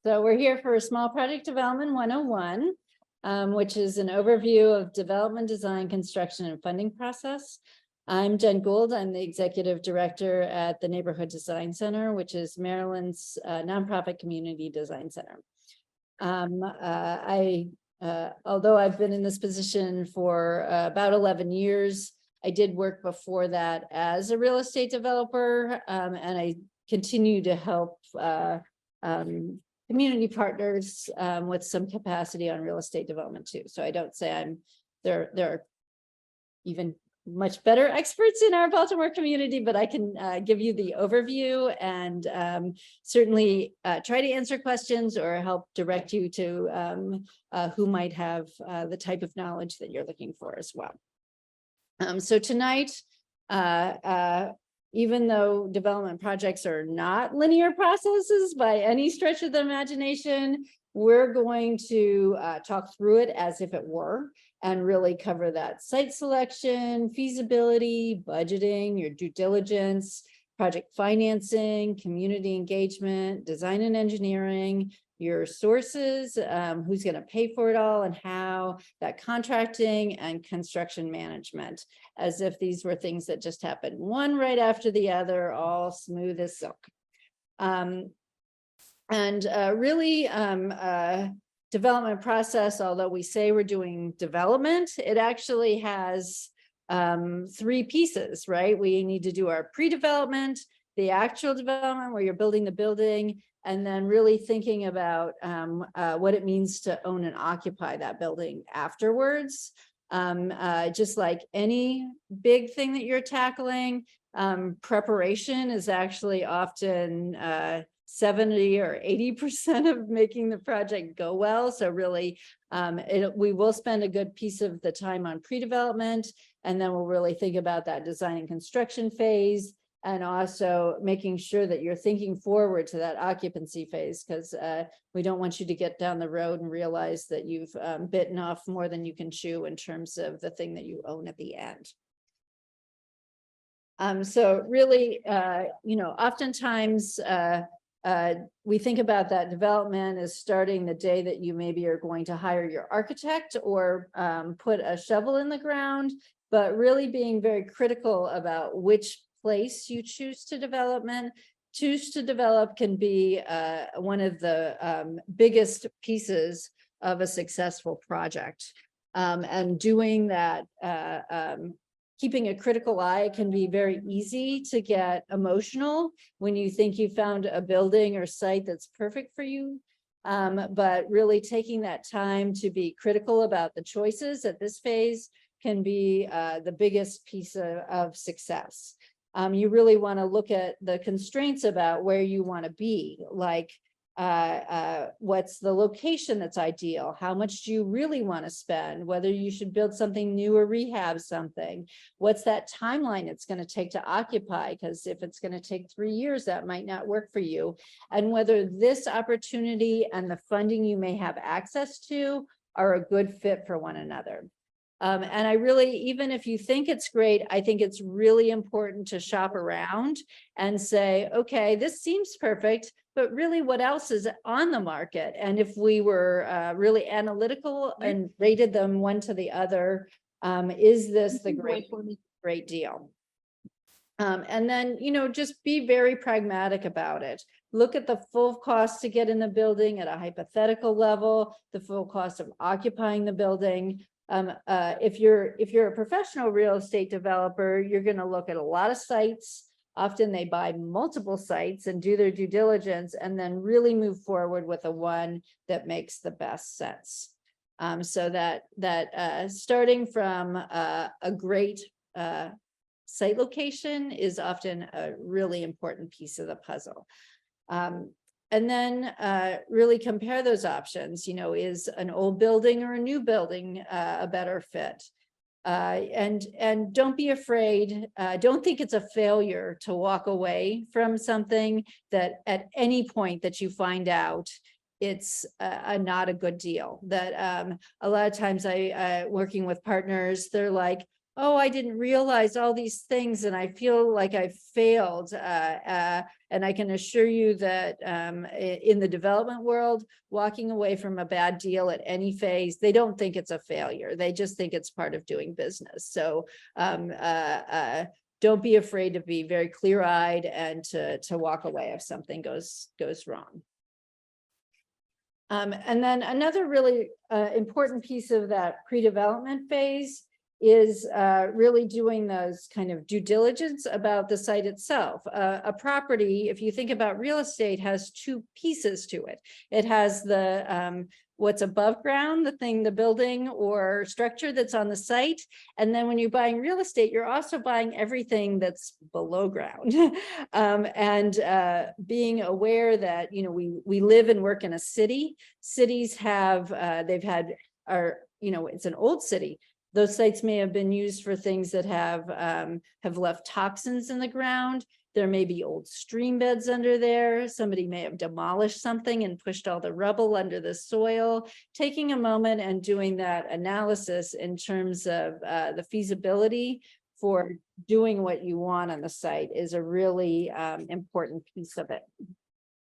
So we're here for a Small Project Development 101, which is an overview of development, design, construction, and funding process. I'm Jen Goold. I'm the executive director at the Neighborhood Design Center, which is Maryland's nonprofit community design center. Although I've been in this position for about 11 years, I did work before that as a real estate developer, and I continue to help community partners with some capacity on real estate development too. So I don't say I'm there are even much better experts in our Baltimore community, but I can give you the overview and certainly try to answer questions or help direct you to who might have the type of knowledge that you're looking for as well. So tonight, even though development projects are not linear processes by any stretch of the imagination, we're going to talk through it as if it were and really cover that site selection, feasibility, budgeting, your due diligence, project financing, community engagement, design and engineering, your sources, who's going to pay for it all, and how, that contracting and construction management, as if these were things that just happened one right after the other, all smooth as silk. Development process, although we say we're doing development, it actually has three pieces, right? We need to do our pre-development, the actual development where you're building the building, and then really thinking about what it means to own and occupy that building afterwards. Just like any big thing that you're tackling, preparation is actually often 70 or 80% of making the project go well. So really, we will spend a good piece of the time on pre-development, and then we'll really think about that design and construction phase, and also making sure that you're thinking forward to that occupancy phase, because we don't want you to get down the road and realize that you've bitten off more than you can chew in terms of the thing that you own at the end. So really, oftentimes we think about that development as starting the day that you maybe are going to hire your architect or put a shovel in the ground, but really being very critical about which place you choose to develop can be one of the biggest pieces of a successful project. And doing that, keeping a critical eye can be very easy to get emotional when you think you found a building or site that's perfect for you. But really taking that time to be critical about the choices at this phase can be the biggest piece of success. You really want to look at the constraints about where you want to be, like what's the location that's ideal, how much do you really want to spend, whether you should build something new or rehab something, what's that timeline it's going to take to occupy, because if it's going to take 3 years, that might not work for you, and whether this opportunity and the funding you may have access to are a good fit for one another. And I really, even if you think it's great, I think it's really important to shop around and say, okay, this seems perfect, but really what else is on the market? And if we were really analytical and rated them one to the other, is this the great deal? And then, just be very pragmatic about it. Look at the full cost to get in the building at a hypothetical level, the full cost of occupying the building. If you're a professional real estate developer, you're going to look at a lot of sites. Often they buy multiple sites and do their due diligence and then really move forward with the one that makes the best sense. So that starting from a great site location is often a really important piece of the puzzle. And then really compare those options. Is an old building or a new building a better fit? And don't be afraid. Don't think it's a failure to walk away from something that at any point that you find out it's not a good deal. That a lot of times working with partners, they're like, oh, I didn't realize all these things and I feel like I failed. And I can assure you that in the development world, walking away from a bad deal at any phase, they don't think it's a failure. They just think it's part of doing business. So don't be afraid to be very clear-eyed and to walk away if something goes wrong. And then another really important piece of that pre-development phase is really doing those kind of due diligence about the site itself. A property, if you think about real estate, has two pieces to it. It has the what's above ground, the building or structure that's on the site. And then when you're buying real estate, you're also buying everything that's below ground. Being aware that, you know, we live and work in a city. Cities have, it's an old city. Those sites may have been used for things that have left toxins in the ground. There may be old stream beds under there. Somebody may have demolished something and pushed all the rubble under the soil. Taking a moment and doing that analysis in terms of the feasibility for doing what you want on the site is a really important piece of it.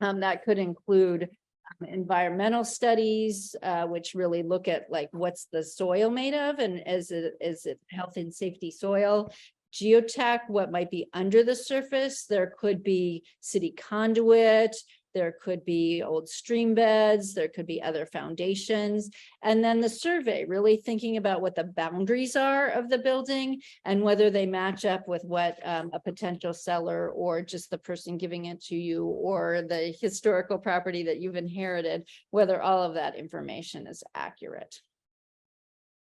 That could include environmental studies, which really look at like what's the soil made of and is it health and safety soil. Geotech, what might be under the surface. There could be city conduit, there could be old stream beds, there could be other foundations. And then the survey, really thinking about what the boundaries are of the building and whether they match up with what a potential seller or just the person giving it to you or the historical property that you've inherited, whether all of that information is accurate.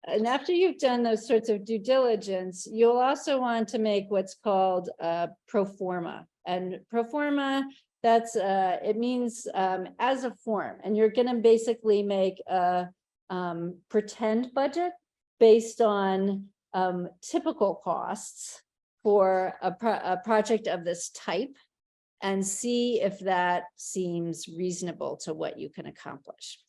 And after you've done those sorts of due diligence, you'll also want to make what's called a pro forma. And pro forma, that's it means as a form, and you're going to basically make a pretend budget based on typical costs for a project of this type, and see if that seems reasonable to what you can accomplish.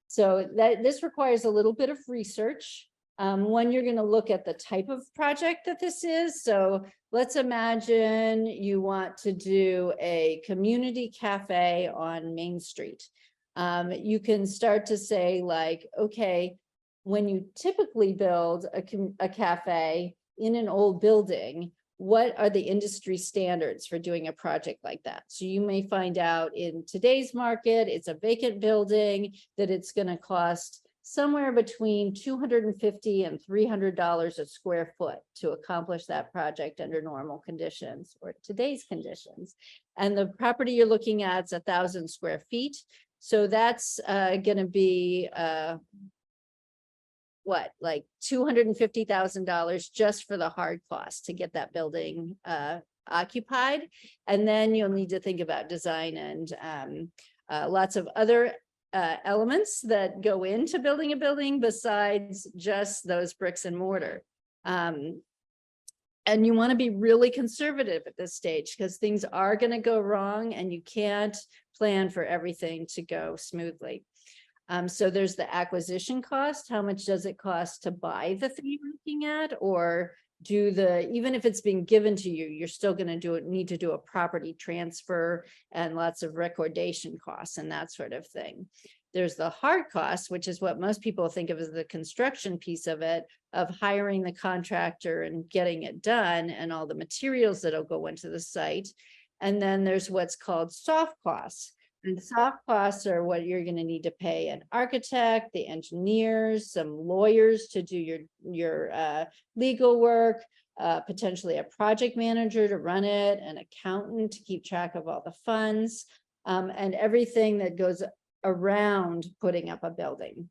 So this requires a little bit of research. When you're going to look at the type of project that this is. So let's imagine you want to do a community cafe on Main Street. You can start to say like, okay, when you typically build a cafe in an old building, what are the industry standards for doing a project like that? So you may find out in today's market, it's a vacant building, that it's going to cost somewhere between $250 and $300 a square foot to accomplish that project under normal conditions or today's conditions. And the property you're looking at is 1,000 square feet. So that's going to be like $250,000 just for the hard cost to get that building occupied. And then you'll need to think about design and lots of other elements that go into building a building besides just those bricks and mortar. And you want to be really conservative at this stage because things are going to go wrong and you can't plan for everything to go smoothly. So there's the acquisition cost. How much does it cost to buy the thing you're looking at, or even if it's being given to you, you're still going to need to do a property transfer and lots of recordation costs and that sort of thing. There's the hard costs, which is what most people think of as the construction piece of it, of hiring the contractor and getting it done and all the materials that'll go into the site. And then there's what's called soft costs. And soft costs are what you're going to need to pay an architect, the engineers, some lawyers to do your legal work, potentially a project manager to run it, an accountant to keep track of all the funds, and everything that goes around putting up a building.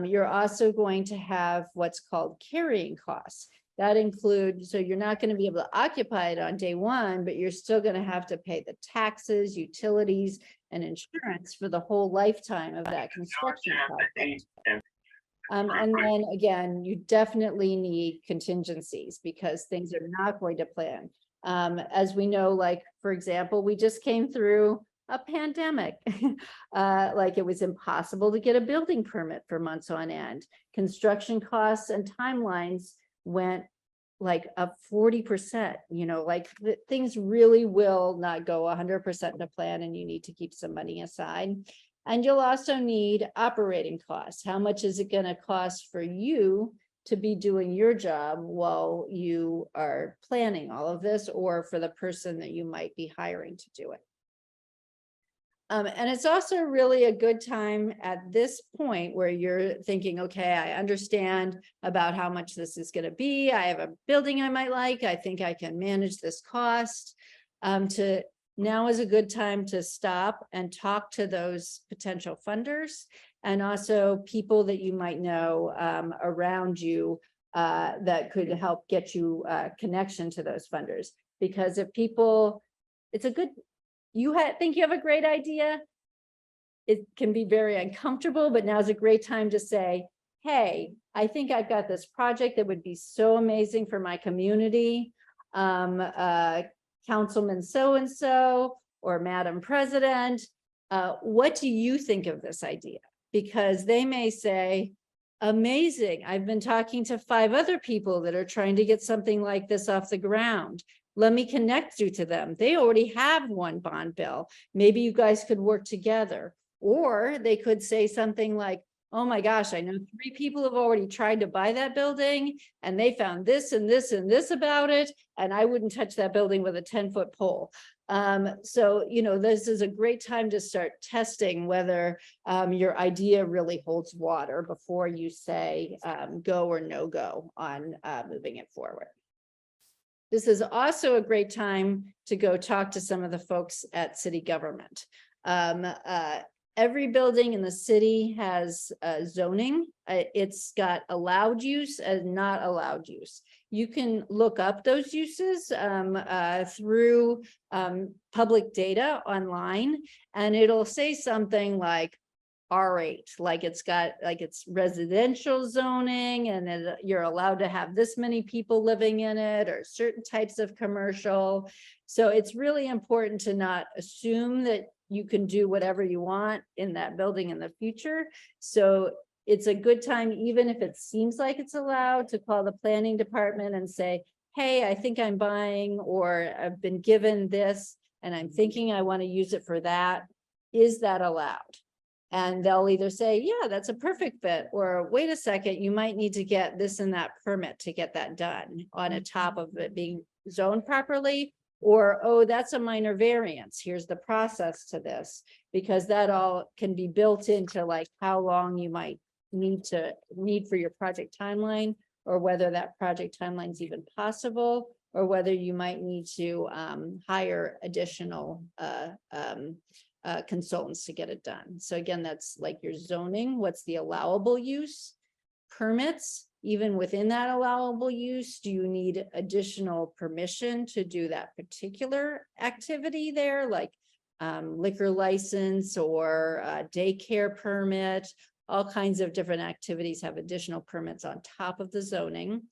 You're also going to have what's called carrying costs. That includes, so you're not going to be able to occupy it on day one, but you're still going to have to pay the taxes, utilities, and insurance for the whole lifetime of that construction project. And then again, you definitely need contingencies because things are not going to plan. As we know, like, for example, we just came through a pandemic. Like it was impossible to get a building permit for months on end. Construction costs and timelines went like a 40%, like things really will not go 100% to plan, and you need to keep some money aside. And you'll also need operating costs. How much is it going to cost for you to be doing your job while you are planning all of this, or for the person that you might be hiring to do it? And it's also really a good time at this point where you're thinking, okay, I understand about how much this is going to be. I have a building I might like. I think I can manage this cost. Now is a good time to stop and talk to those potential funders, and also people that you might know around you that could help get you connection to those funders. Because if people, it's a good, think you have a great idea, it can be very uncomfortable, but now's a great time to say, hey, I think I've got this project that would be so amazing for my community. Councilman so-and-so or Madam President, what do you think of this idea? Because they may say, amazing, I've been talking to 5 other people that are trying to get something like this off the ground. Let me connect you to them. They already have one bond bill. Maybe you guys could work together. Or they could say something like, oh my gosh, I know 3 people have already tried to buy that building, and they found this and this and this about it, and I wouldn't touch that building with a 10-foot pole. So, this is a great time to start testing whether your idea really holds water before you say go or no go on moving it forward. This is also a great time to go talk to some of the folks at city government. Every building in the city has zoning. It's got allowed use and not allowed use. You can look up those uses through public data online, and it'll say something like R8, like it's residential zoning, and you're allowed to have this many people living in it, or certain types of commercial. So it's really important to not assume that you can do whatever you want in that building in the future. So it's a good time, even if it seems like it's allowed, to call the planning department and say, hey, I think I'm buying, or I've been given this and I'm thinking I want to use it for that. Is that allowed? And they'll either say, yeah, that's a perfect fit, or wait a second, you might need to get this and that permit to get that done on top of it being zoned properly. Or, oh, that's a minor variance. Here's the process to this, because that all can be built into like how long you might need for your project timeline, or whether that project timeline is even possible, or whether you might need to hire additional consultants to get it done. So again, that's like your zoning. What's the allowable use? Permits. Even within that allowable use, do you need additional permission to do that particular activity there, like liquor license or daycare permit? All kinds of different activities have additional permits on top of the zoning,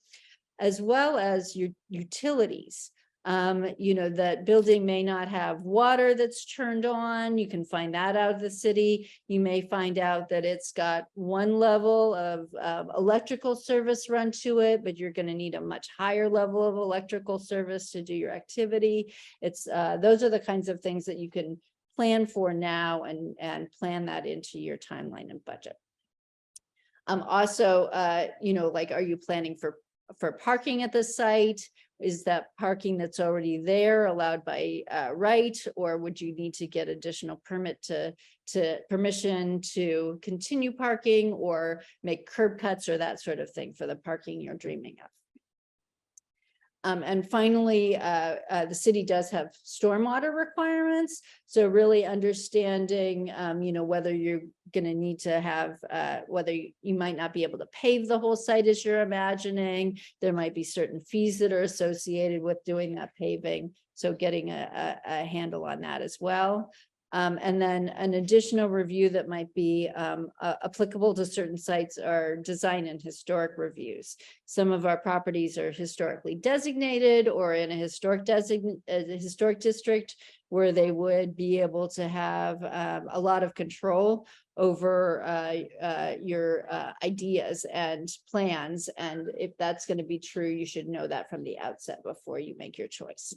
as well as your utilities. That building may not have water that's turned on. You can find that out of the city. You may find out that it's got one level of electrical service run to it, but you're going to need a much higher level of electrical service to do your activity. Those are the kinds of things that you can plan for now and plan that into your timeline and budget. Also, like, are you planning for parking at the site? Is that parking that's already there allowed by right, or would you need to get additional permission to continue parking or make curb cuts or that sort of thing for the parking you're dreaming of? And finally, the city does have stormwater requirements. So really understanding, whether you're going to need to have, whether you might not be able to pave the whole site as you're imagining. There might be certain fees that are associated with doing that paving. So getting a handle on that as well. And then an additional review that might be applicable to certain sites are design and historic reviews. Some of our properties are historically designated or in a historic district where they would be able to have a lot of control over your ideas and plans. And if that's going to be true, you should know that from the outset before you make your choice.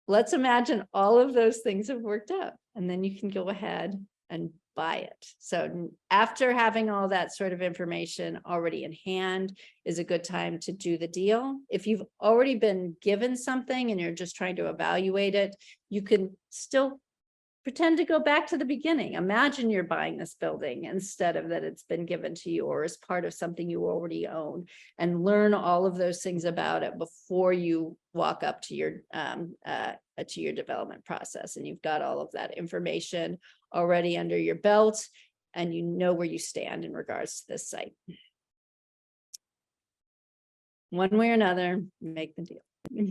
Let's imagine all of those things have worked out, and then you can go ahead and buy it. So after having all that sort of information already in hand is a good time to do the deal. If you've already been given something and you're just trying to evaluate it, you can still pretend to go back to the beginning. Imagine you're buying this building instead of that it's been given to you or as part of something you already own, and learn all of those things about it before you walk up to your development process. And you've got all of that information already under your belt, and you know where you stand in regards to this site. One way or another, make the deal.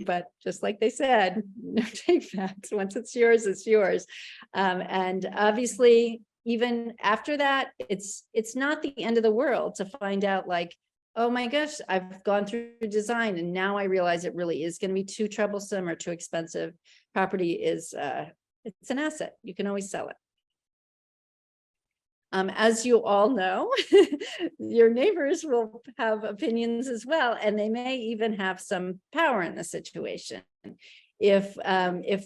But just like they said, no take backs. Once it's yours, it's yours. And obviously, even after that, it's not the end of the world to find out, like, oh my gosh, I've gone through design and now I realize it really is going to be too troublesome or too expensive. Property is it's an asset. You can always sell it. As you all know, your neighbors will have opinions as well, and they may even have some power in the situation. If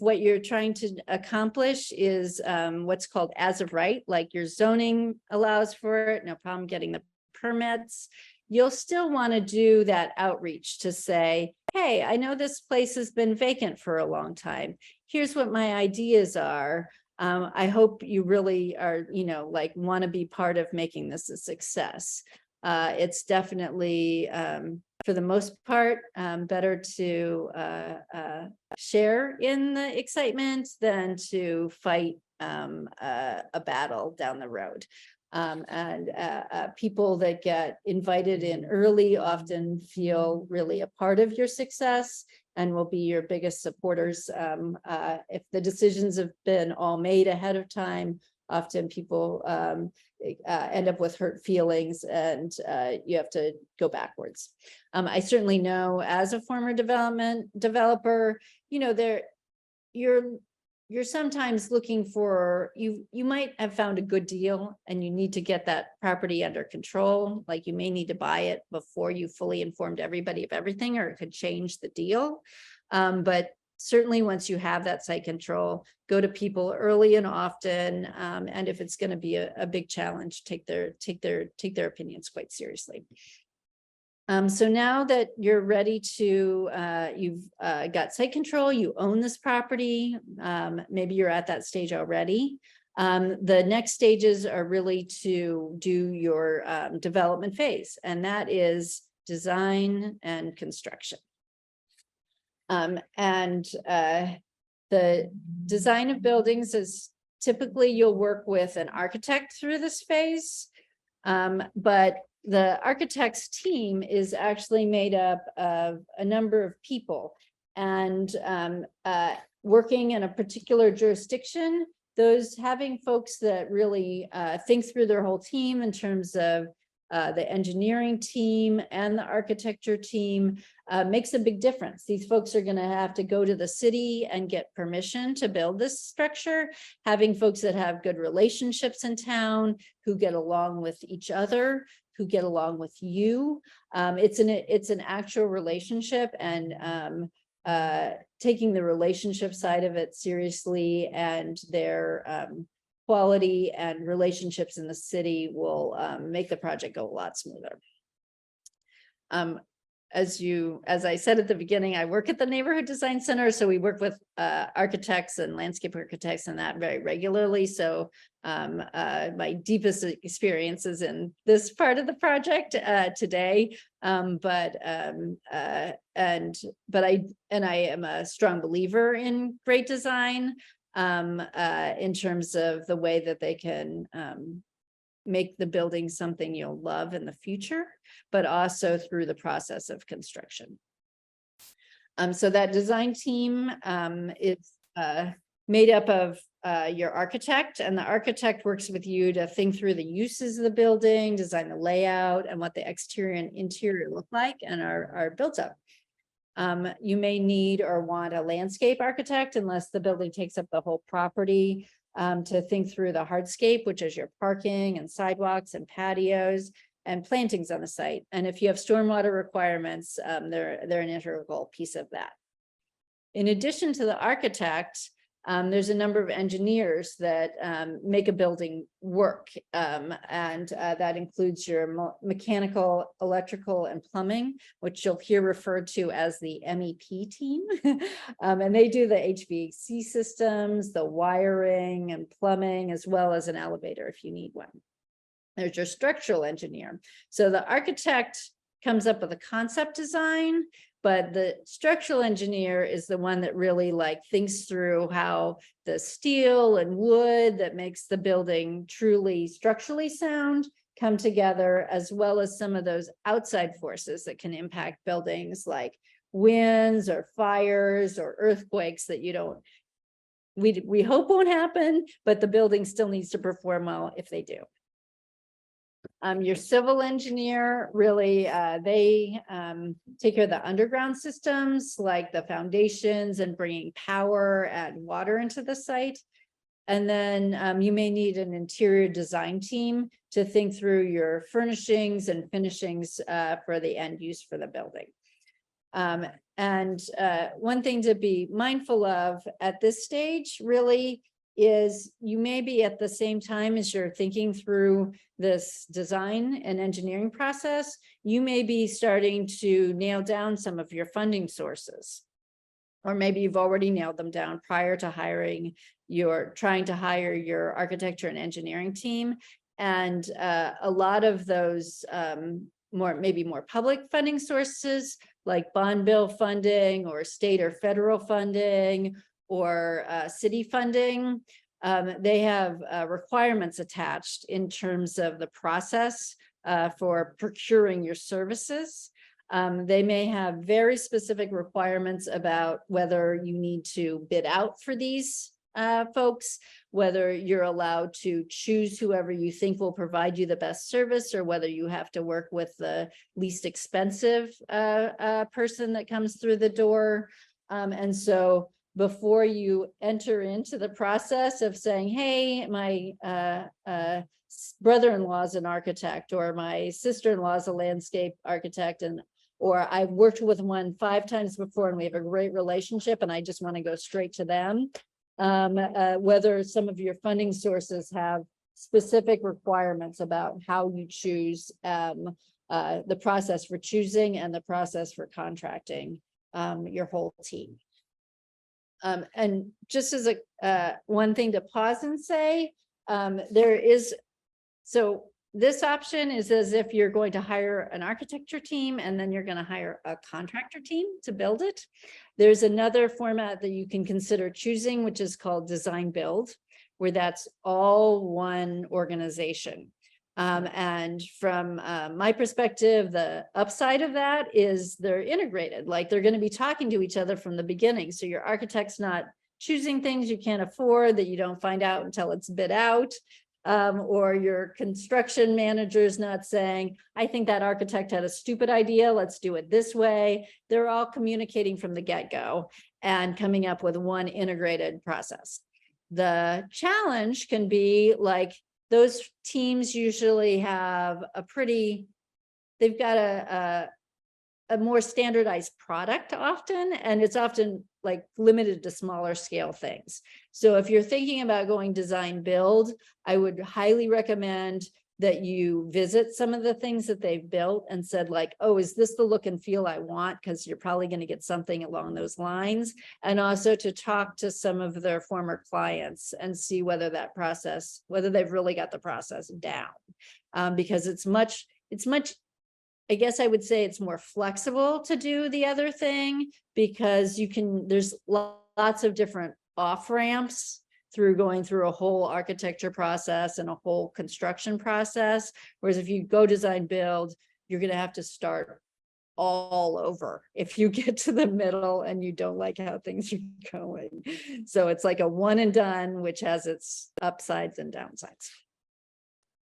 what you're trying to accomplish is what's called as of right, like your zoning allows for it, no problem getting the permits, you'll still want to do that outreach to say, hey, I know this place has been vacant for a long time. Here's what my ideas are. I hope you really are, like, want to be part of making this a success. It's definitely, for the most part, better to share in the excitement than to fight a battle down the road. People that get invited in early often feel really a part of your success and will be your biggest supporters. If the decisions have been all made ahead of time, often people end up with hurt feelings, and you have to go backwards. I certainly know, as a former developer, you're sometimes looking for, you might have found a good deal and you need to get that property under control. Like, you may need to buy it before you fully informed everybody of everything, or it could change the deal. But certainly once you have that site control, go to people early and often. And if it's going to be a big challenge, take their opinions quite seriously. So now that you're ready to, you've got site control, you own this property, maybe you're at that stage already. The next stages are really to do your development phase, and that is design and construction. The design of buildings is typically you'll work with an architect through this phase, but the architect's team is actually made up of a number of people, and working in a particular jurisdiction, those having folks that really think through their whole team in terms of the engineering team and the architecture team makes a big difference. These folks are going to have to go to the city and get permission to build this structure. Having folks that have good relationships in town, who get along with each other, who get along with you. It's an actual relationship, and taking the relationship side of it seriously, and their quality and relationships in the city will make the project go a lot smoother. As I said at the beginning, I work at the Neighborhood Design Center, so we work with architects and landscape architects and that very regularly. So my deepest experience is in this part of the project today. But I am a strong believer in great design in terms of the way that they can make the building something you'll love in the future, but also through the process of construction. So that design team is made up of your architect, and the architect works with you to think through the uses of the building, design the layout, and what the exterior and interior look like and are built up. You may need or want a landscape architect unless the building takes up the whole property. to think through the hardscape, which is your parking and sidewalks and patios and plantings on the site. And if you have stormwater requirements, they're an integral piece of that. In addition to the architect, there's a number of engineers that make a building work. That includes your mechanical, electrical, and plumbing, which you'll hear referred to as the MEP team. And they do the HVAC systems, the wiring and plumbing, as well as an elevator if you need one. There's your structural engineer. So the architect comes up with a concept design, but the structural engineer is the one that really thinks through how the steel and wood that makes the building truly structurally sound come together, as well as some of those outside forces that can impact buildings like winds or fires or earthquakes that we hope won't happen, but the building still needs to perform well if they do. Your civil engineer, really, they take care of the underground systems, like the foundations and bringing power and water into the site. And then you may need an interior design team to think through your furnishings and finishings for the end use for the building. One thing to be mindful of at this stage really is you may be at the same time as you're thinking through this design and engineering process, you may be starting to nail down some of your funding sources. Or maybe you've already nailed them down prior to trying to hire your architecture and engineering team. And a lot of those maybe more public funding sources like bond bill funding or state or federal funding or city funding, they have requirements attached in terms of the process for procuring your services. They may have very specific requirements about whether you need to bid out for these folks, whether you're allowed to choose whoever you think will provide you the best service, or whether you have to work with the least expensive person that comes through the door. And so before you enter into the process of saying, hey, my brother-in-law is an architect, or my sister-in-law is a landscape architect, or I've worked with one 5 times before and we have a great relationship and I just want to go straight to them. Whether some of your funding sources have specific requirements about how you choose the process for choosing and the process for contracting your whole team. And just as one thing to pause and say, this option is as if you're going to hire an architecture team and then you're going to hire a contractor team to build it. There's another format that you can consider choosing, which is called design build, where that's all one organization. And from my perspective, the upside of that is they're integrated, like they're going to be talking to each other from the beginning. So your architect's not choosing things you can't afford that you don't find out until it's bid out. Or your construction manager's not saying, I think that architect had a stupid idea, let's do it this way. They're all communicating from the get-go and coming up with one integrated process. The challenge can be like those teams usually have they've got a more standardized product often, and it's often like limited to smaller scale things. So if you're thinking about going design build, I would highly recommend that you visit some of the things that they've built and said like, oh, is this the look and feel I want? Because you're probably going to get something along those lines. And also to talk to some of their former clients and see whether they've really got the process down. Because it's much, I guess I would say it's more flexible to do the other thing, because there's lots of different off-ramps through going through a whole architecture process and a whole construction process. Whereas if you go design build, you're going to have to start all over if you get to the middle and you don't like how things are going. So it's like a one and done, which has its upsides and downsides.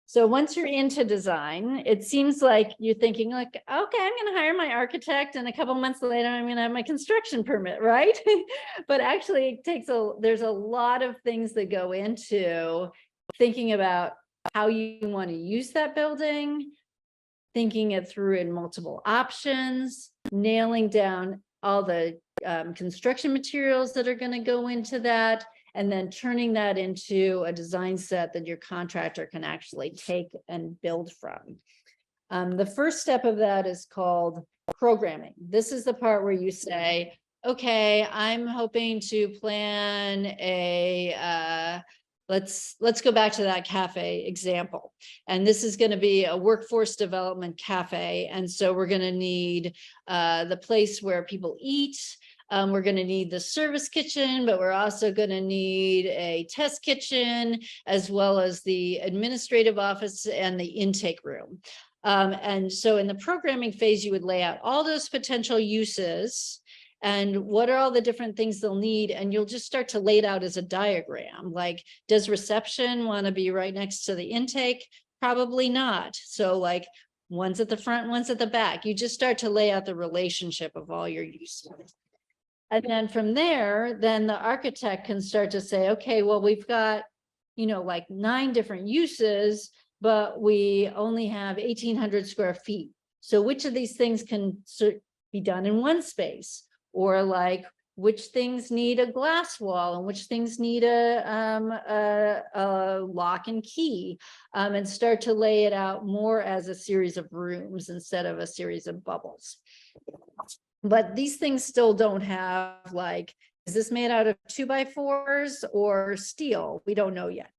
So once you're into design, it seems like you're thinking like, okay, I'm going to hire my architect and a couple months later, I'm going to have my construction permit, right? But actually it takes there's a lot of things that go into thinking about how you want to use that building, thinking it through in multiple options, nailing down all the construction materials that are going to go into that, and then turning that into a design set that your contractor can actually take and build from. The first step of that is called programming. This is the part where you say, okay, I'm hoping to plan a, let's go back to that cafe example. And this is going to be a workforce development cafe. And so we're going to need the place where people eat. We're going to need the service kitchen, but we're also going to need a test kitchen, as well as the administrative office and the intake room. And so in the programming phase, you would lay out all those potential uses and what are all the different things they'll need. And you'll just start to lay it out as a diagram. Like, does reception want to be right next to the intake? Probably not. So like one's at the front, one's at the back. You just start to lay out the relationship of all your uses. And then from there, then the architect can start to say, okay, well, we've got, you know, like 9 different uses, but we only have 1,800 square feet. So which of these things can be done in one space? Or like, which things need a glass wall and which things need a lock and key, and start to lay it out more as a series of rooms instead of a series of bubbles. But these things still don't have like, is this made out of 2x4s or steel? We don't know yet.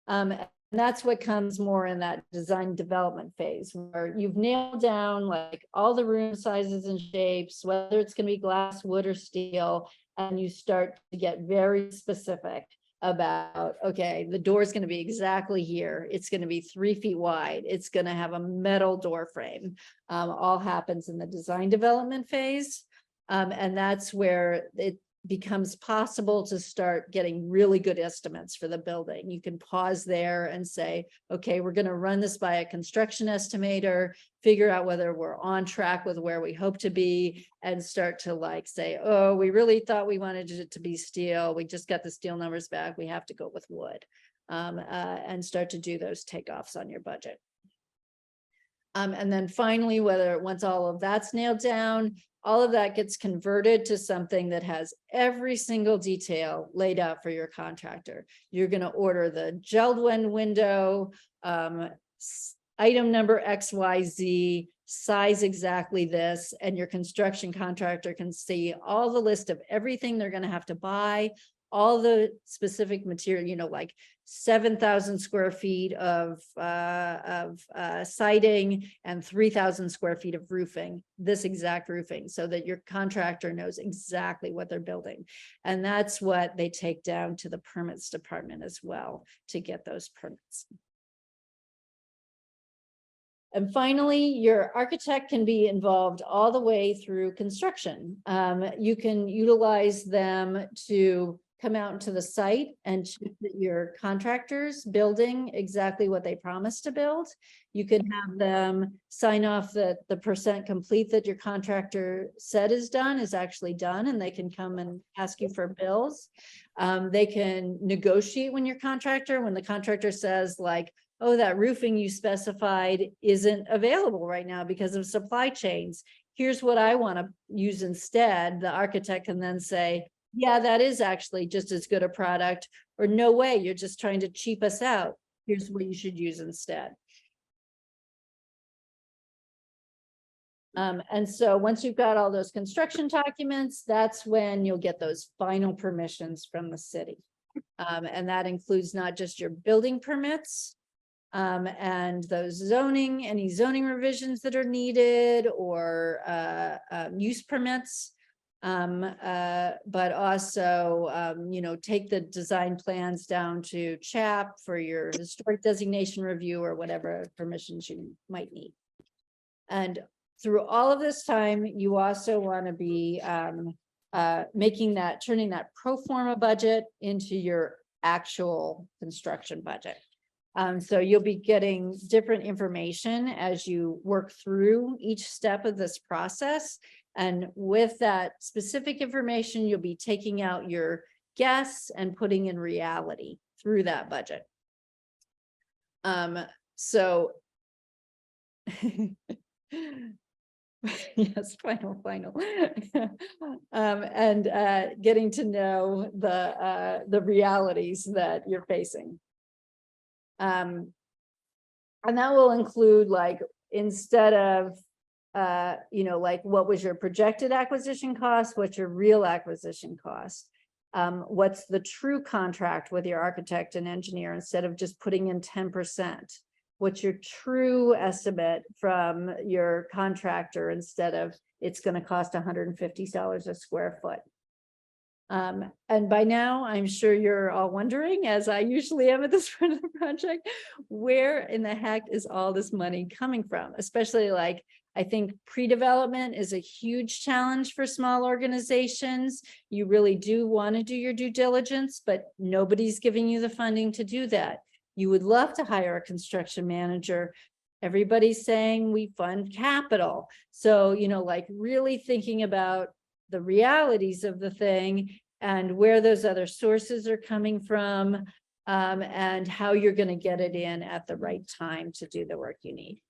And that's what comes more in that design development phase, where you've nailed down like all the room sizes and shapes, whether it's going to be glass, wood, or steel, and you start to get very specific about, okay, the door is going to be exactly here. It's going to be 3 feet wide. It's going to have a metal door frame. All happens in the design development phase. And that's where it becomes possible to start getting really good estimates for the building. You can pause there and say, okay, we're going to run this by a construction estimator, figure out whether we're on track with where we hope to be, and start to like say, oh, we really thought we wanted it to be steel. We just got the steel numbers back. We have to go with wood, and start to do those takeoffs on your budget. And then finally, once all of that's nailed down, all of that gets converted to something that has every single detail laid out for your contractor. You're going to order the gelled window, item number XYZ, size exactly this, and your construction contractor can see all the list of everything they're going to have to buy, all the specific material, you know, like 7,000 square feet of siding and 3,000 square feet of roofing, this exact roofing, so that your contractor knows exactly what they're building. And that's what they take down to the permits department as well to get those permits. And finally, your architect can be involved all the way through construction. You can utilize them to come out into the site and check that your contractors building exactly what they promised to build. You can have them sign off that the percent complete that your contractor said is done is actually done, and they can come and ask you for bills. They can negotiate when the contractor says like, oh, that roofing you specified isn't available right now because of supply chains. Here's what I want to use instead. The architect can then say, yeah, that is actually just as good a product, or no way, you're just trying to cheap us out. Here's what you should use instead. And so once you've got all those construction documents, that's when you'll get those final permissions from the city. And that includes not just your building permits, and those any zoning revisions that are needed, or use permits, but also, you know, take the design plans down to CHAP for your historic designation review or whatever permissions you might need. And through all of this time, you also want to be turning that pro forma budget into your actual construction budget. So you'll be getting different information as you work through each step of this process. And with that specific information, you'll be taking out your guess and putting in reality through that budget. So yes, final. And getting to know the realities that you're facing. And that will include, like, instead of like, what was your projected acquisition cost, what's your real acquisition cost, what's the true contract with your architect and engineer, instead of just putting in 10%. What's your true estimate from your contractor, instead of it's going to cost $150 a square foot. And by now, I'm sure you're all wondering, as I usually am at this point of the project, where in the heck is all this money coming from? Especially, like, I think pre-development is a huge challenge for small organizations. You really do want to do your due diligence, but nobody's giving you the funding to do that. You would love to hire a construction manager. Everybody's saying we fund capital. So, like, really thinking about the realities of the thing and where those other sources are coming from, and how you're going to get it in at the right time to do the work you need.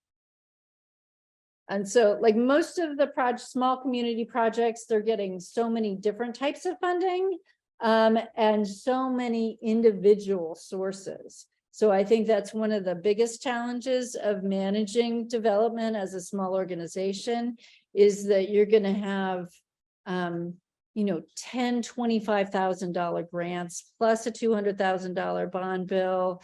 And so, like, most of the small community projects, they're getting so many different types of funding, and so many individual sources. So I think that's one of the biggest challenges of managing development as a small organization, is that you're going to have $10,000, $25,000 grants plus a $200,000 bond bill.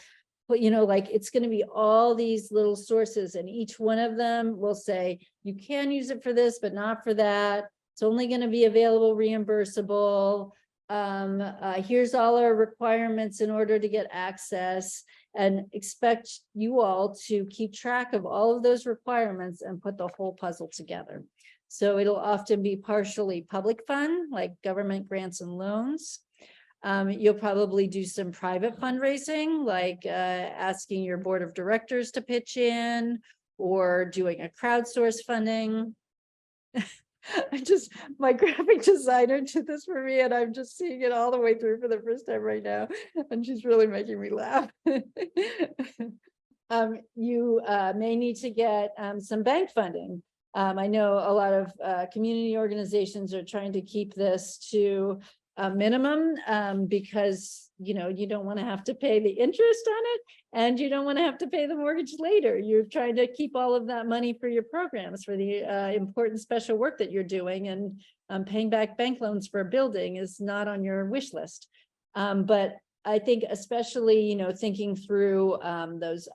But, like, it's going to be all these little sources, and each one of them will say, you can use it for this, but not for that. It's only going to be available reimbursable. Here's all our requirements in order to get access, and expect you all to keep track of all of those requirements and put the whole puzzle together. So it'll often be partially public fund, like government grants and loans. You'll probably do some private fundraising, like asking your board of directors to pitch in, or doing a crowdsource funding. My graphic designer did this for me, and I'm just seeing it all the way through for the first time right now, and she's really making me laugh. You may need to get some bank funding. I know a lot of community organizations are trying to keep this to a minimum, because you don't want to have to pay the interest on it, and you don't want to have to pay the mortgage later. You're trying to keep all of that money for your programs, for the important special work that you're doing, and paying back bank loans for a building is not on your wish list. But I think especially, thinking through those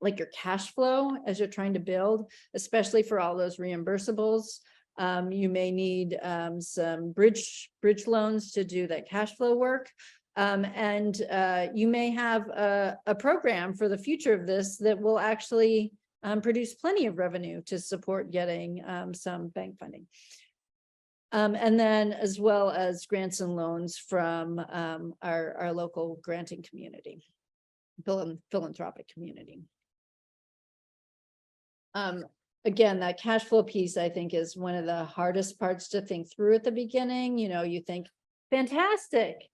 like your cash flow as you're trying to build, especially for all those reimbursables. You may need some bridge loans to do that cash flow work. And you may have a program for the future of this that will actually produce plenty of revenue to support getting some bank funding. And then, as well as grants and loans from our local granting community, philanthropic community. Again, that cash flow piece, I think, is one of the hardest parts to think through at the beginning. You think, fantastic,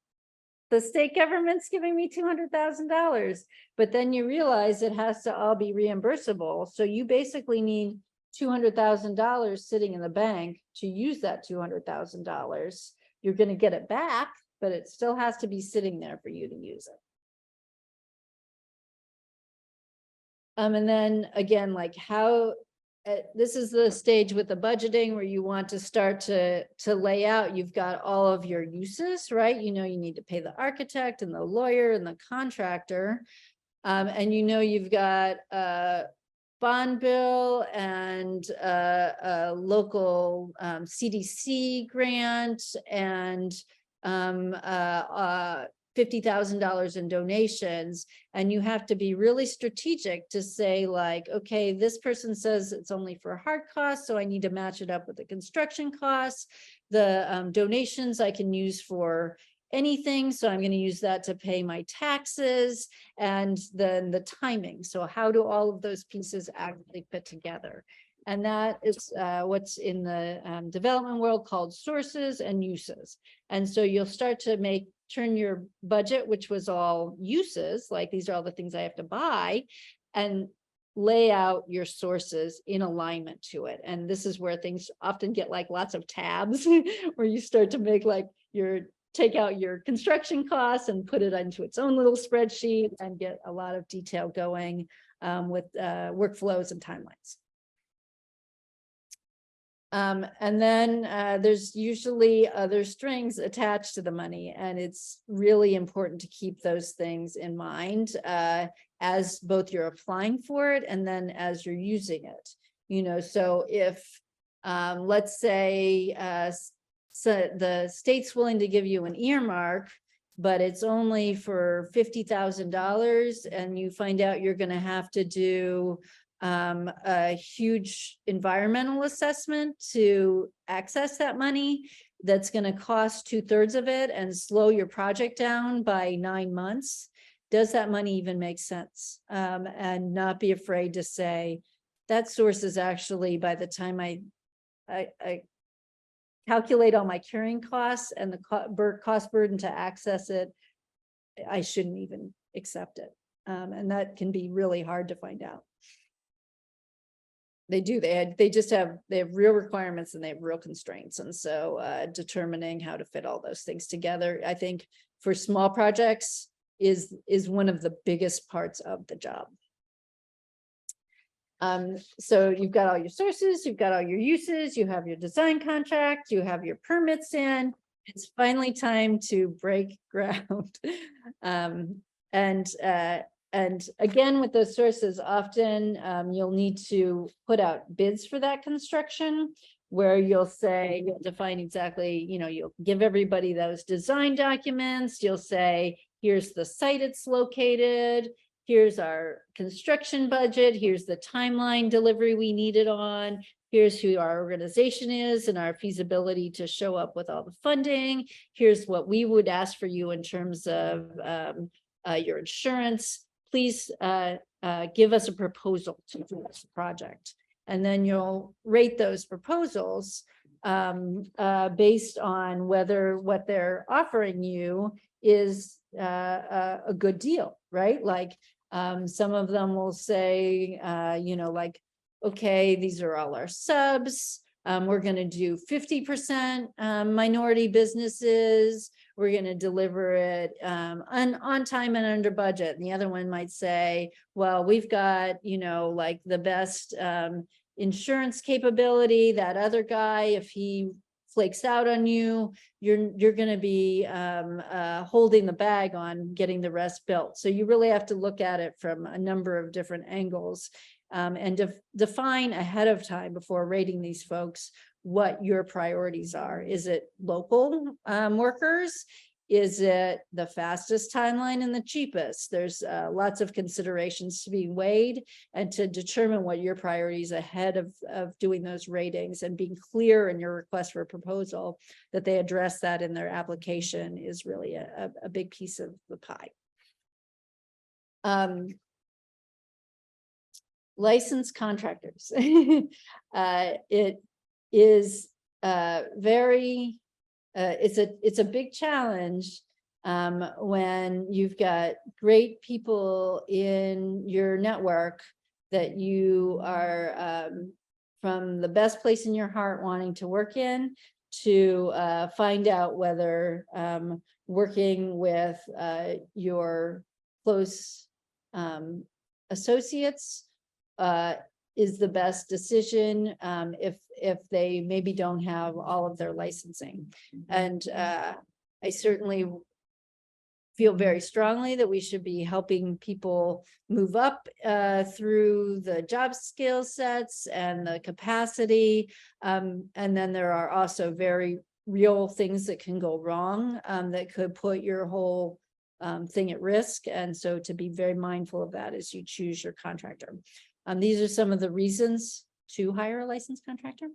the state government's giving me $200,000, but then you realize it has to all be reimbursable. So you basically need $200,000 sitting in the bank to use that $200,000. You're going to get it back, but it still has to be sitting there for you to use it. And then again, like, how this is the stage with the budgeting where you want to start to lay out. You've got all of your uses, right? You need to pay the architect and the lawyer and the contractor. And you've got a bond bill and a local CDC grant and $50,000 in donations, and you have to be really strategic to say, like, okay, this person says it's only for hard costs, so I need to match it up with the construction costs. The donations I can use for anything, so I'm going to use that to pay my taxes, and then the timing. So how do all of those pieces actually fit together? And that is what's in the development world called sources and uses. And so you'll start to turn your budget, which was all uses, like these are all the things I have to buy, and lay out your sources in alignment to it. And this is where things often get like lots of tabs where you start to make like take out your construction costs and put it into its own little spreadsheet and get a lot of detail going with workflows and timelines. And then there's usually other strings attached to the money, and it's really important to keep those things in mind as both you're applying for it and then as you're using it. You know, so if let's say so the state's willing to give you an earmark, but it's only for $50,000, and you find out you're going to have to do a huge environmental assessment to access that money that's going to cost 2/3 of it and slow your project down by 9 months. Does that money even make sense? And not be afraid to say that source is actually, by the time I calculate all my carrying costs and the cost burden to access it, I shouldn't even accept it. And that can be really hard to find out. They do, they have real requirements and they have real constraints. And so determining how to fit all those things together, I think for small projects is one of the biggest parts of the job. So you've got all your sources, you've got all your uses, you have your design contract, you have your permits in. It's finally time to break ground. And again, with those sources, often you'll need to put out bids for that construction, where you'll define exactly, you know, you'll give everybody those design documents. You'll say, here's the site it's located. Here's our construction budget. Here's the timeline delivery we need it on. Here's who our organization is and our feasibility to show up with all the funding. Here's what we would ask for you in terms of your insurance. Please give us a proposal to do this project. And then you'll rate those proposals based on whether what they're offering you is a good deal, right? Like some of them will say, you know, like, okay, these are all our subs. We're going to do 50% minority businesses. We're going to deliver it on time and under budget. And the other one might say, well, we've got, you know, like the best insurance capability. That other guy, if he flakes out on you, you're going to be holding the bag on getting the rest built. So you really have to look at it from a number of different angles and define ahead of time before rating these folks what your priorities are. Is it local workers? Is it the fastest timeline and the cheapest? There's lots of considerations to be weighed and to determine what your priorities ahead of doing those ratings, and being clear in your request for a proposal that they address that in their application is really a big piece of the pie. Licensed contractors. It is very it's a big challenge when you've got great people in your network that you are from the best place in your heart wanting to work in, to find out whether working with your close associates is the best decision if they maybe don't have all of their licensing. And I certainly feel very strongly that we should be helping people move up through the job skill sets and the capacity. And then there are also very real things that can go wrong that could put your whole thing at risk. And so to be very mindful of that as you choose your contractor. These are some of the reasons to hire a licensed contractor.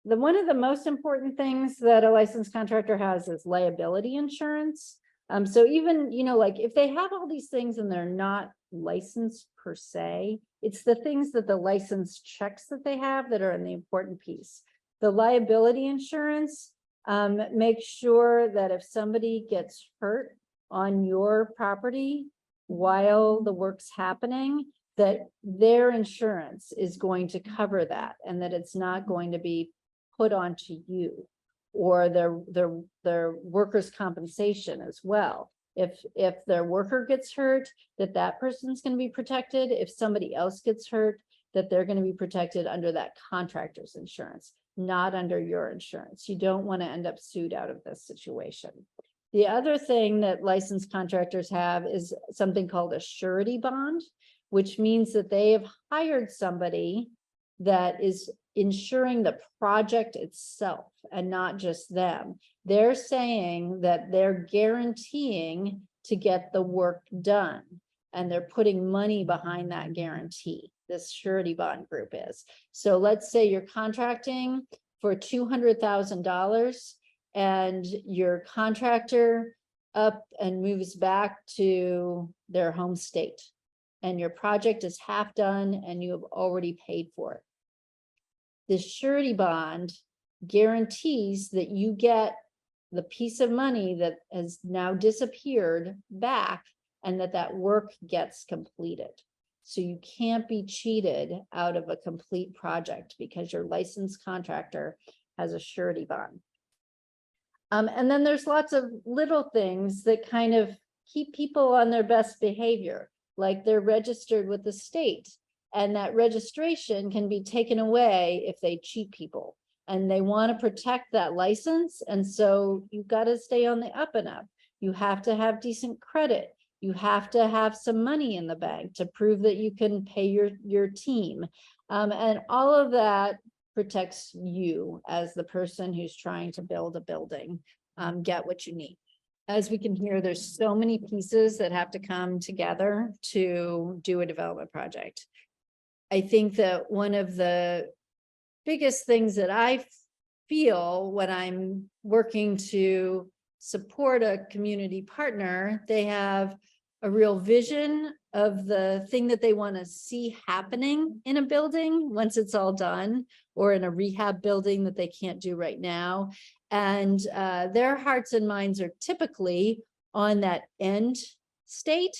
one of the most important things that a licensed contractor has is liability insurance. So even, like if they have all these things and they're not licensed per se, it's the things that the license checks that they have that are in the important piece. The liability insurance makes sure that if somebody gets hurt on your property while the work's happening, that their insurance is going to cover that, and that it's not going to be put onto you, or their workers' compensation as well. If their worker gets hurt, that person's going to be protected. If somebody else gets hurt, that they're going to be protected under that contractor's insurance, not under your insurance. You don't want to end up sued out of this situation. The other thing that licensed contractors have is something called a surety bond, which means that they have hired somebody that is ensuring the project itself and not just them. They're saying that they're guaranteeing to get the work done, and they're putting money behind that guarantee. This surety bond group is. So let's say you're contracting for $200,000 and your contractor up and moves back to their home state, and your project is half done and you have already paid for it. This surety bond guarantees that you get the piece of money that has now disappeared back, and that work gets completed. So you can't be cheated out of a complete project because your licensed contractor has a surety bond. And then there's lots of little things that kind of keep people on their best behavior, like they're registered with the state, and that registration can be taken away if they cheat people, and they want to protect that license. And so you've got to stay on the up and up. You have to have decent credit. You have to have some money in the bank to prove that you can pay your team. And all of that protects you as the person who's trying to build a building, get what you need. As we can hear, there's so many pieces that have to come together to do a development project. I think that one of the biggest things that I feel when I'm working to support a community partner, they have a real vision of the thing that they want to see happening in a building once it's all done, or in a rehab building that they can't do right now. And their hearts and minds are typically on that end state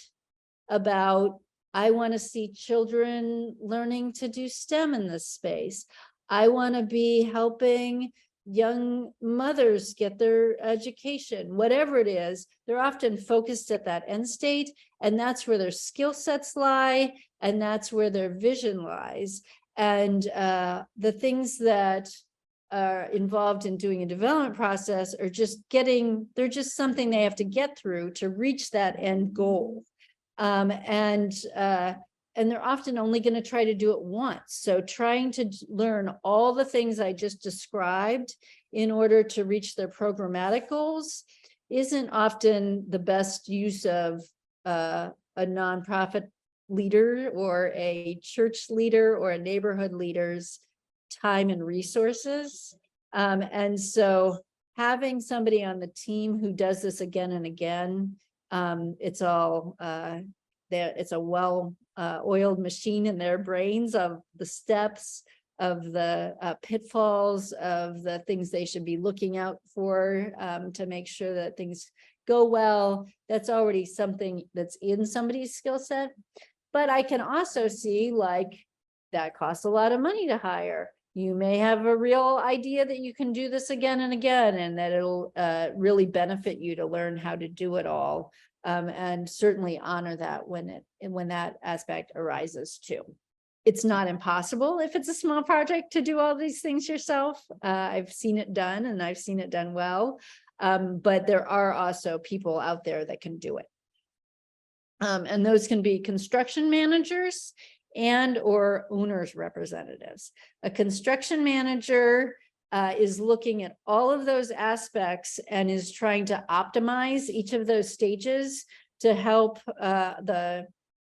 about, I want to see children learning to do STEM in this space. I want to be helping young mothers get their education, whatever it is. They're often focused at that end state, and that's where their skill sets lie, and that's where their vision lies. And the things that are involved in doing a development process are just they're just something they have to get through to reach that end goal. And they're often only going to try to do it once. So trying to learn all the things I just described in order to reach their programmatic goals isn't often the best use of a nonprofit leader or a church leader or a neighborhood leader's time and resources. And so having somebody on the team who does this again and again, it's all it's a well oiled machine in their brains of the steps, of the pitfalls, of the things they should be looking out for to make sure that things go well. That's already something that's in somebody's skill set. But I can also see, like, that costs a lot of money to hire. You may have a real idea that you can do this again and again, and that it'll really benefit you to learn how to do it all. And certainly honor that when that aspect arises too. It's not impossible if it's a small project to do all these things yourself. I've seen it done, and I've seen it done well. But there are also people out there that can do it. And those can be construction managers and or owners representatives. A construction manager is looking at all of those aspects and is trying to optimize each of those stages to help the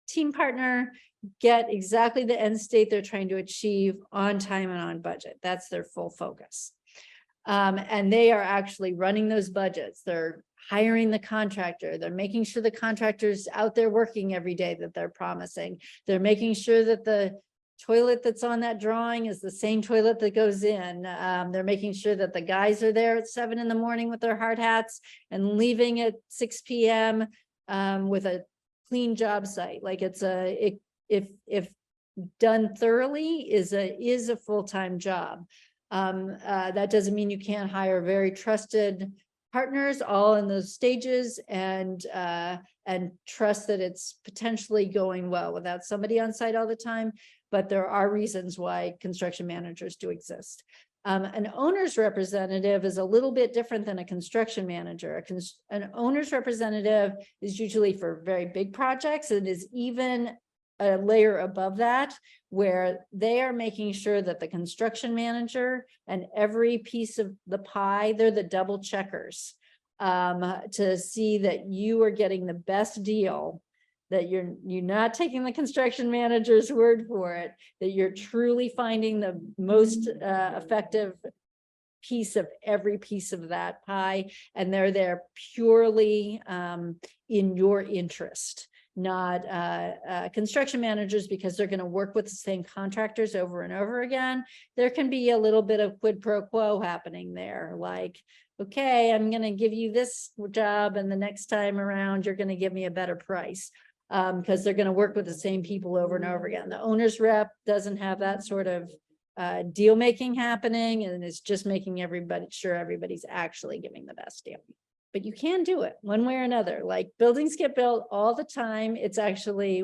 team partner, get exactly the end state they're trying to achieve on time and on budget. That's their full focus. And they are actually running those budgets. They're hiring the contractor. They're making sure the contractor's out there working every day that they're promising. They're making sure that the toilet that's on that drawing is the same toilet that goes in. They're making sure that the guys are there at 7 in the morning with their hard hats and leaving at 6 p.m. With a clean job site. Like if done thoroughly is a full-time job. That doesn't mean you can't hire very trusted partners all in those stages and trust that it's potentially going well without somebody on site all the time. But there are reasons why construction managers do exist. An owner's representative is a little bit different than a construction manager. An owner's representative is usually for very big projects. It is even a layer above that, where they are making sure that the construction manager and every piece of the pie, they're the double checkers to see that you are getting the best deal, that you're not taking the construction manager's word for it, that you're truly finding the most effective piece of every piece of that pie, and they're there purely in your interest. Not construction managers, because they're going to work with the same contractors over and over again. There can be a little bit of quid pro quo happening there, like, okay, I'm going to give you this job, and the next time around you're going to give me a better price, because they're going to work with the same people over and over again. The owner's rep doesn't have that sort of deal making happening, and it's just making sure everybody's actually giving the best deal. But you can do it one way or another. Like, buildings get built all the time. It's actually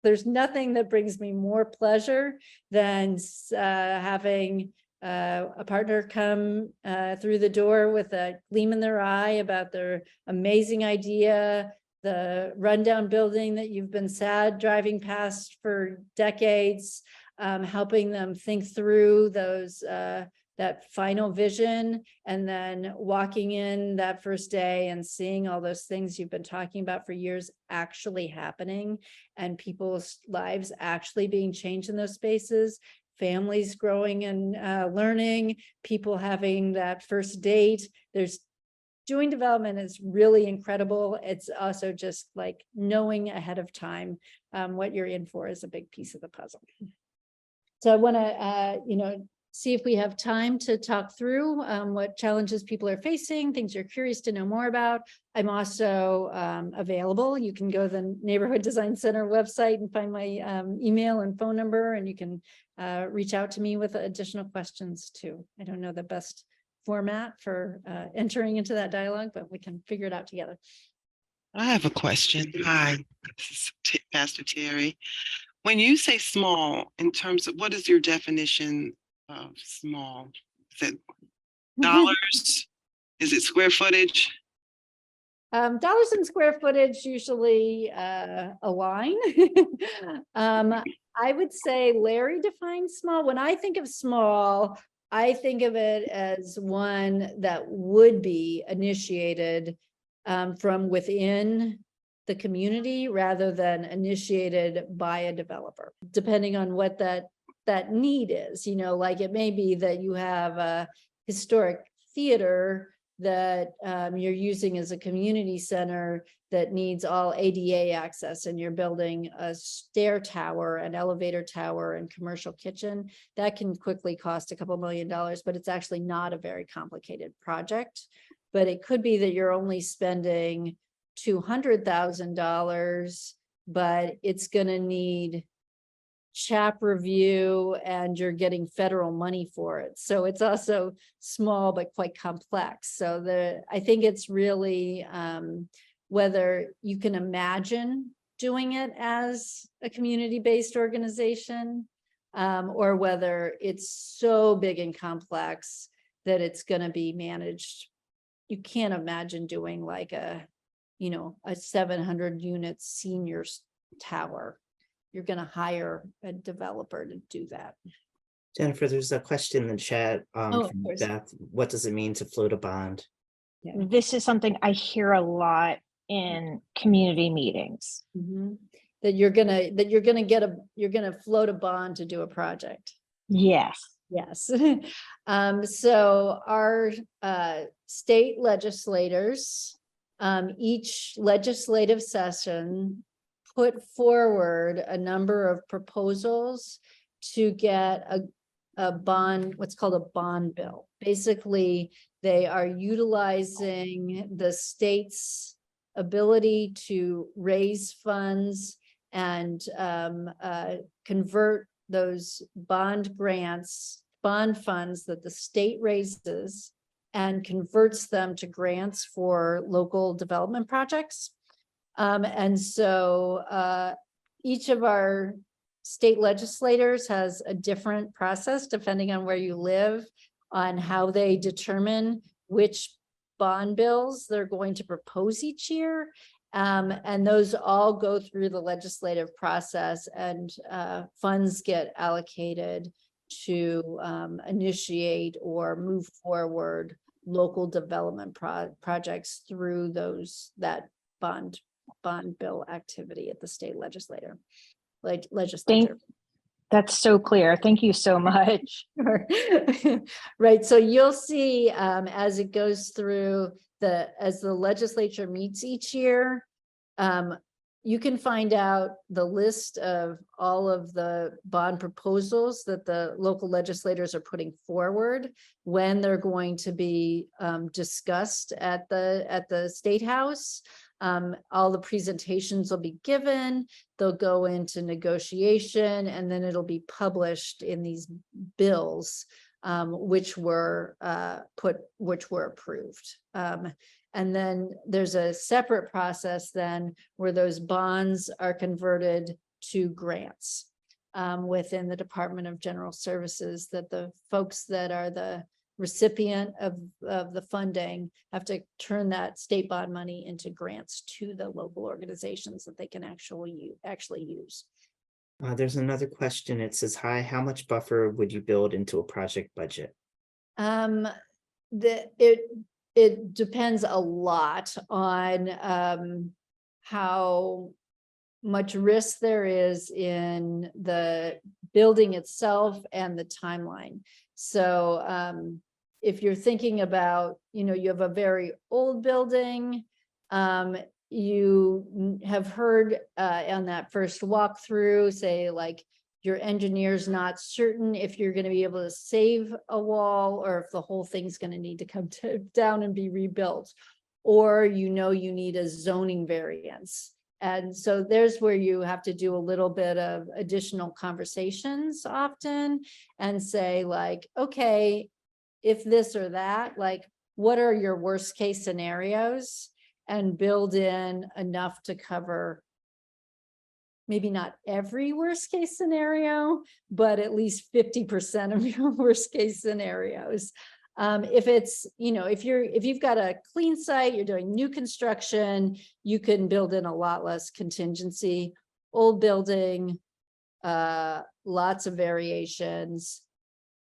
there's nothing that brings me more pleasure than having a partner come through the door with a gleam in their eye about their amazing idea, the rundown building that you've been sad driving past for decades, helping them think through that final vision, and then walking in that first day and seeing all those things you've been talking about for years actually happening, and people's lives actually being changed in those spaces, families growing and learning, people having that first date. Doing development is really incredible. It's also just like knowing ahead of time what you're in for is a big piece of the puzzle. So I want to, see if we have time to talk through what challenges people are facing, things you're curious to know more about. I'm also available. You can go to the Neighborhood Design Center website and find my email and phone number, and you can reach out to me with additional questions too. I don't know the best format for entering into that dialogue, but we can figure it out together. I have a question. Hi, this is Pastor Terry. When you say small, in terms of what is your definition of small? Is it dollars? Is it square footage? Dollars and square footage usually align. I would say Larry defines small. When I think of small, I think of it as one that would be initiated from within the community rather than initiated by a developer, depending on what that need is. Like, it may be that you have a historic theater that you're using as a community center that needs all ADA access, and you're building a stair tower, an elevator tower, and commercial kitchen. That can quickly cost a couple $1 million, but it's actually not a very complicated project. But it could be that you're only spending $200,000, but it's going to need chap review and you're getting federal money for it. So it's also small, but quite complex. So I think it's really whether you can imagine doing it as a community-based organization or whether it's so big and complex that it's going to be managed. You can't imagine doing like a 700 unit seniors tower. You're going to hire a developer to do that. Jennifer, there's a question in the chat from course. Beth. What does it mean to float a bond? Yeah. This is something I hear a lot in community meetings. Mhm. That you're gonna float a bond to do a project. Yes. Yes. So our state legislators, each legislative session put forward a number of proposals to get a bond, what's called a bond bill. Basically, they are utilizing the state's ability to raise funds and convert those bond funds that the state raises and converts them to grants for local development projects. And so each of our state legislators has a different process depending on where you live, on how they determine which bond bills they're going to propose each year. And those all go through the legislative process, and funds get allocated to initiate or move forward local development projects through that bond bill activity at the state legislature. That's so clear. Thank you so much. Right. So you'll see as it goes through as the legislature meets each year, you can find out the list of all of the bond proposals that the local legislators are putting forward, when they're going to be discussed at the State House. All the presentations will be given, they'll go into negotiation, and then it'll be published in these bills, which were approved. And then there's a separate process then where those bonds are converted to grants within the Department of General Services, that the folks that are the recipient of the funding have to turn that state bond money into grants to the local organizations that they can actually use. There's another question. It says, hi, how much buffer would you build into a project budget? It depends a lot on how much risk there is in the building itself and the timeline. So if you're thinking about, you have a very old building, you have heard on that first walkthrough, say like, your engineer's not certain if you're going to be able to save a wall or if the whole thing's going to need to come down and be rebuilt, or you need a zoning variance. And so there's where you have to do a little bit of additional conversations often and say like, okay, if this or that, like, what are your worst case scenarios, and build in enough to cover maybe not every worst case scenario, but at least 50% of your worst case scenarios. If it's, if you've got a clean site, you're doing new construction, you can build in a lot less contingency. Old building, lots of variations,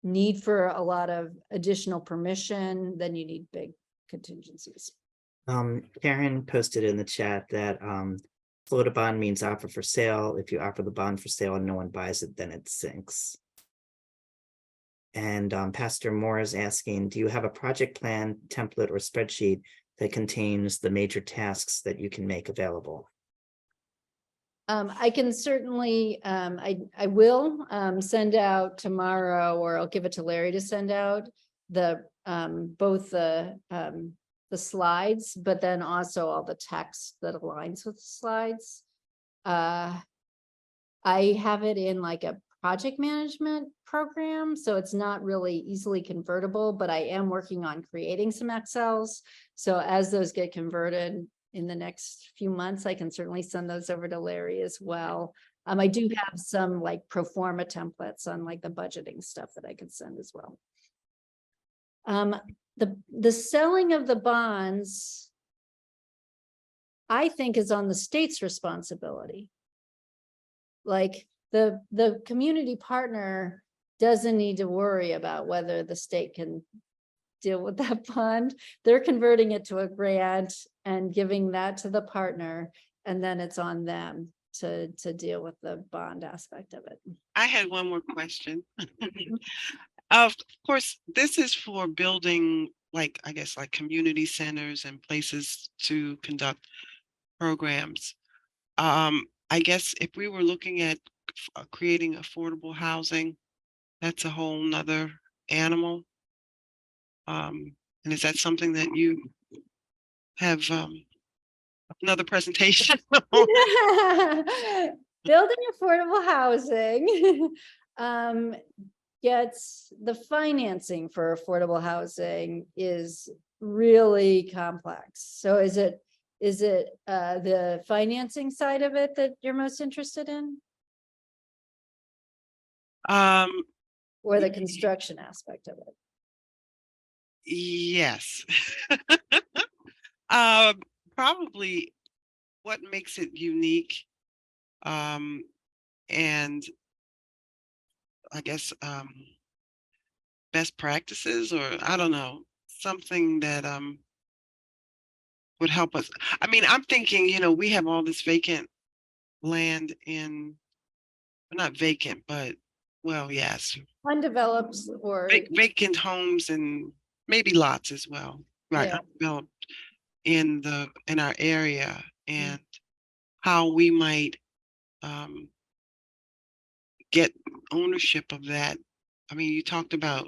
need for a lot of additional permission, then you need big contingencies. Karen posted in the chat that float a bond means offer for sale. If you offer the bond for sale and no one buys it, then it sinks. And Pastor Moore is asking, do you have a project plan, template, or spreadsheet that contains the major tasks that you can make available? I can certainly, I will send out tomorrow, or I'll give it to Larry to send out both the slides, but then also all the text that aligns with the slides. I have it in like a project management program, so it's not really easily convertible, but I am working on creating some Excels. So as those get converted in the next few months, I can certainly send those over to Larry as well. I do have some like pro forma templates on like the budgeting stuff that I could send as well. The selling of the bonds, I think, is on the state's responsibility. Like the community partner doesn't need to worry about whether the state can deal with that bond. They're converting it to a grant, and giving that to the partner, and then it's on them to deal with the bond aspect of it. I had one more question. Of course, this is for building, like, I guess, like community centers and places to conduct programs. I guess if we were looking at creating affordable housing, that's a whole nother animal. And is that something that you have another presentation on? Building affordable housing gets the financing for affordable housing is really complex. So is it the financing side of it that you're most interested in, or the construction aspect of it? Yes. Probably what makes it unique, and I guess best practices, or I don't know, something that would help us. I mean, I'm thinking, we have all this vacant land in, well, not vacant, but well, yes, Undeveloped or vacant homes and maybe lots as well, right? Yeah. Undeveloped in our area, and how we might get ownership of that. I mean, you talked about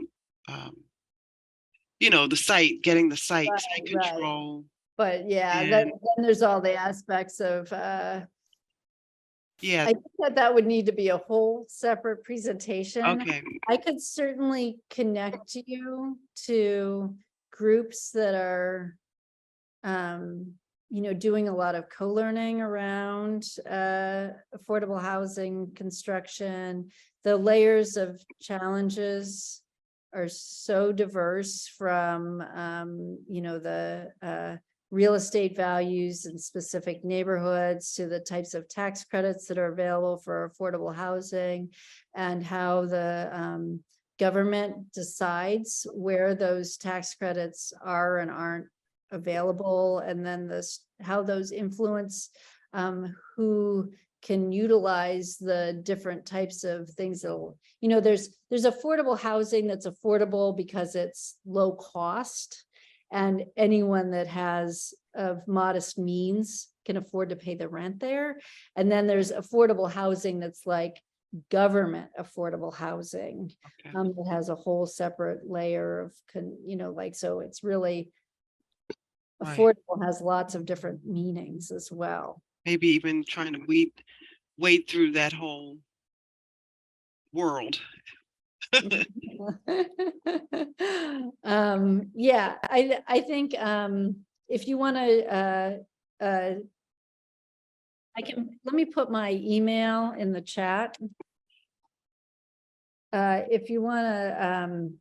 the site, getting the site Right. control. But yeah, And- then there's all the aspects of Yeah, I think that would need to be a whole separate presentation. okay. I could certainly connect you to groups that are doing a lot of co-learning around affordable housing construction. The layers of challenges are so diverse, from the real estate values in specific neighborhoods to the types of tax credits that are available for affordable housing, and how the government decides where those tax credits are and aren't available, and then how those influence who can utilize the different types of things that'll, there's affordable housing that's affordable because it's low cost, and anyone that has of modest means can afford to pay the rent there. And then there's affordable housing that's like government affordable housing, Okay. that has a whole separate layer of so it's really Right. affordable, has lots of different meanings as well. Maybe even trying to wade through that whole world. Yeah, I think if you want to let me put my email in the chat. If you want to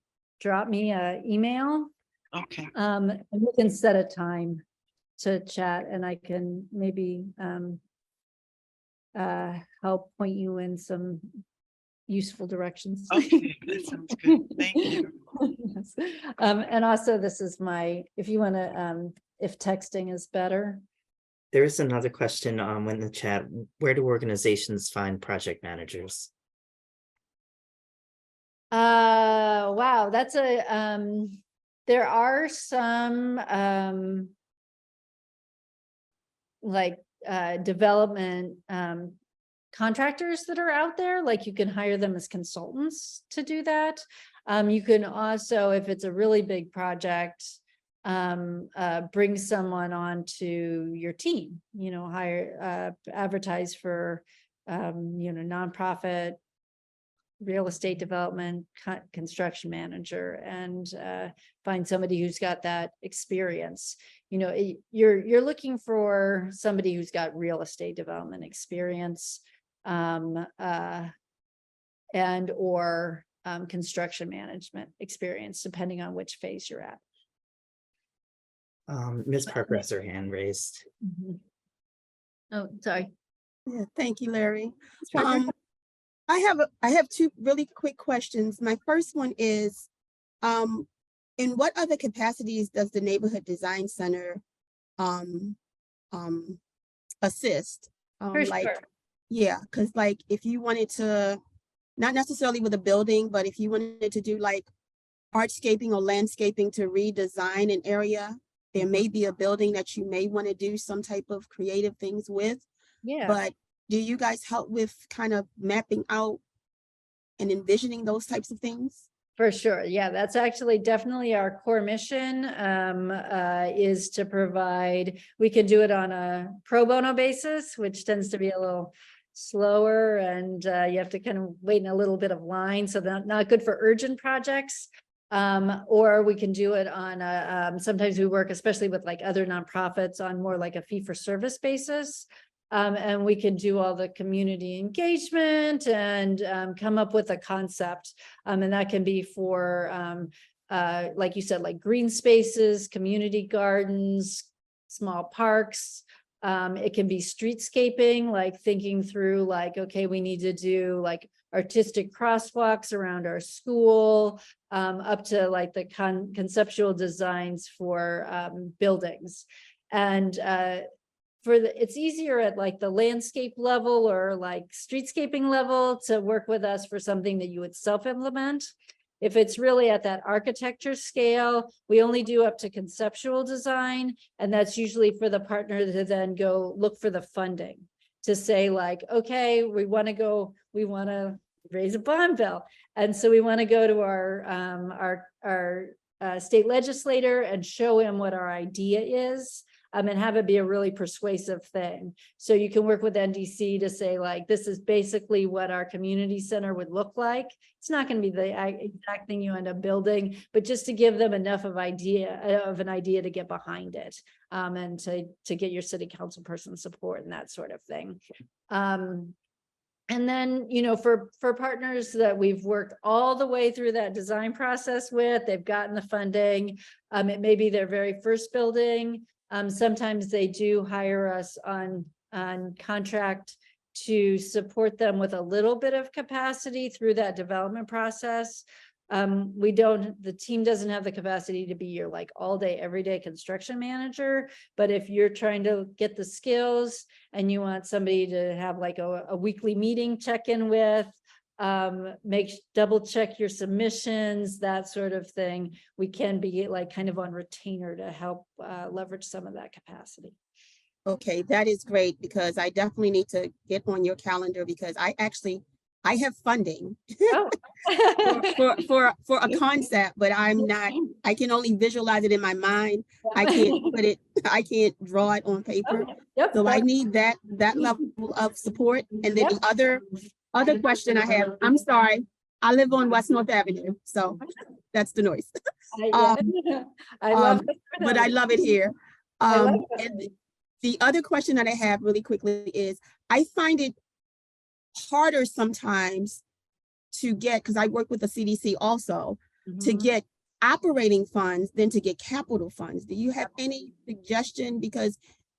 drop me an email, Okay. and we can set a time to chat, and I can maybe help point you in some useful directions. Okay, that sounds good. Thank you. Yes. And also, this is if you want to, if texting is better. There is another question in the chat. Where do organizations find project managers? Wow, that's there are some development contractors that are out there, like you can hire them as consultants to do that. You can also, if it's a really big project, bring someone on to your team, hire, advertise for, nonprofit real estate development construction manager, and find somebody who's got that experience. You're looking for somebody who's got real estate development experience, and or construction management experience, depending on which phase you're at. Ms. Parker has her hand raised. Oh, sorry. Yeah, thank you, Larry. Ms. Parker? I have two really quick questions. My first one is, in what other capacities does the Neighborhood Design Center um, assist. For Like, sure. yeah, because like if you wanted to, not necessarily with a building, but if you wanted to do like hardscaping or landscaping to redesign an area, there may be a building that you may want to do some type of creative things with. Yeah. But do you guys help with kind of mapping out and envisioning those types of things? For sure. Yeah, that's actually definitely our core mission, is to provide, we can do it on a pro bono basis, which tends to be a little slower, and you have to kind of wait in a little bit of line. So that's not good for urgent projects. Or we can do it on a, sometimes we work, especially with like other nonprofits, on more like a fee for service basis. And we can do all the community engagement and come up with a concept. And that can be for, like you said, like green spaces, community gardens, small parks. It can be streetscaping, like thinking through like, okay, we need to do like artistic crosswalks around our school, up to like the conceptual designs for buildings. And it's easier at like the landscape level or like streetscaping level to work with us for something that you would self-implement. If it's really at that architecture scale, we only do up to conceptual design, and that's usually for the partner to then go look for the funding to say like, okay, we want to raise a bond bill, and so we want to go to our state legislator and show him what our idea is. And have it be a really persuasive thing. So you can work with NDC to say like, this is basically what our community center would look like. It's not going to be the exact thing you end up building, but just to give them enough of an idea to get behind it, and to get your city council person support and that sort of thing. And then, you know, for partners that we've worked all the way through that design process with, they've gotten the funding. It may be their very first building. Sometimes they do hire us on contract to support them with a little bit of capacity through that development process. The team doesn't have the capacity to be your like all day, everyday construction manager. But if you're trying to get the skills and you want somebody to have like a weekly meeting check-in with, double check your submissions, that sort of thing, we can be like kind of on retainer to help leverage some of that capacity. Okay, that is great, because I definitely need to get on your calendar, because I have funding Oh. for a concept, but I can only visualize it in my mind. I can't draw it on paper. Okay. Yep, So I need that level of support. And then the other question I have, I'm sorry, I live on West North Avenue, so that's the noise. I love it. But I love it here. I love And it. the other question that I have really quickly is, I find it harder sometimes to get, because I work with the CDC also, to get operating funds than to get capital funds. Do you have any suggestion? Because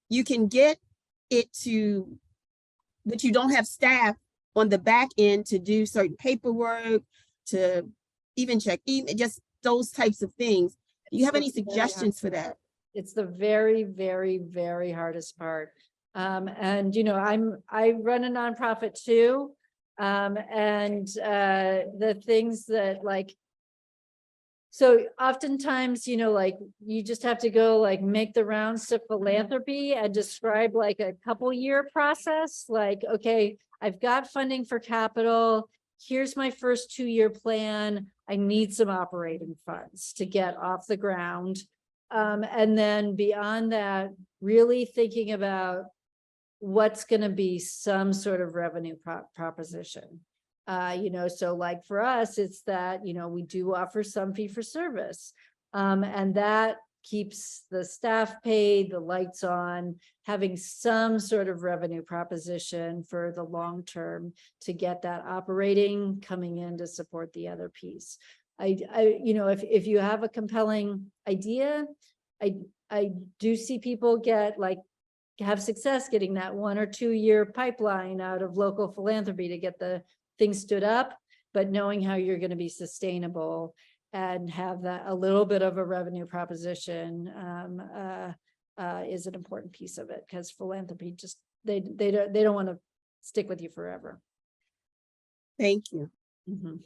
you can get it to, but you don't have staff on the back end to do certain paperwork, to even check email, just those types of things. Do you have any suggestions for that? It's the very, very, very hardest part. And you know, I run a nonprofit too. And the things that like, so oftentimes, you know, like you just have to go like make the rounds to philanthropy and describe like a couple year process. Like, okay, I've got funding for capital. Here's my first 2-year plan. I need some operating funds to get off the ground. And then beyond that, really thinking about what's going to be some sort of revenue proposition. You know, so like for us, it's that, you know, we do offer some fee for service, and that keeps the staff paid, the lights on, having some sort of revenue proposition for the long term to get that operating coming in to support the other piece. You know, if you have a compelling idea, I do see people have success getting that 1 or 2 year pipeline out of local philanthropy to get the thing stood up, but knowing how you're going to be sustainable and have that a little bit of a revenue proposition is an important piece of it, because philanthropy just, they don't want to stick with you forever. Thank you. Mhm.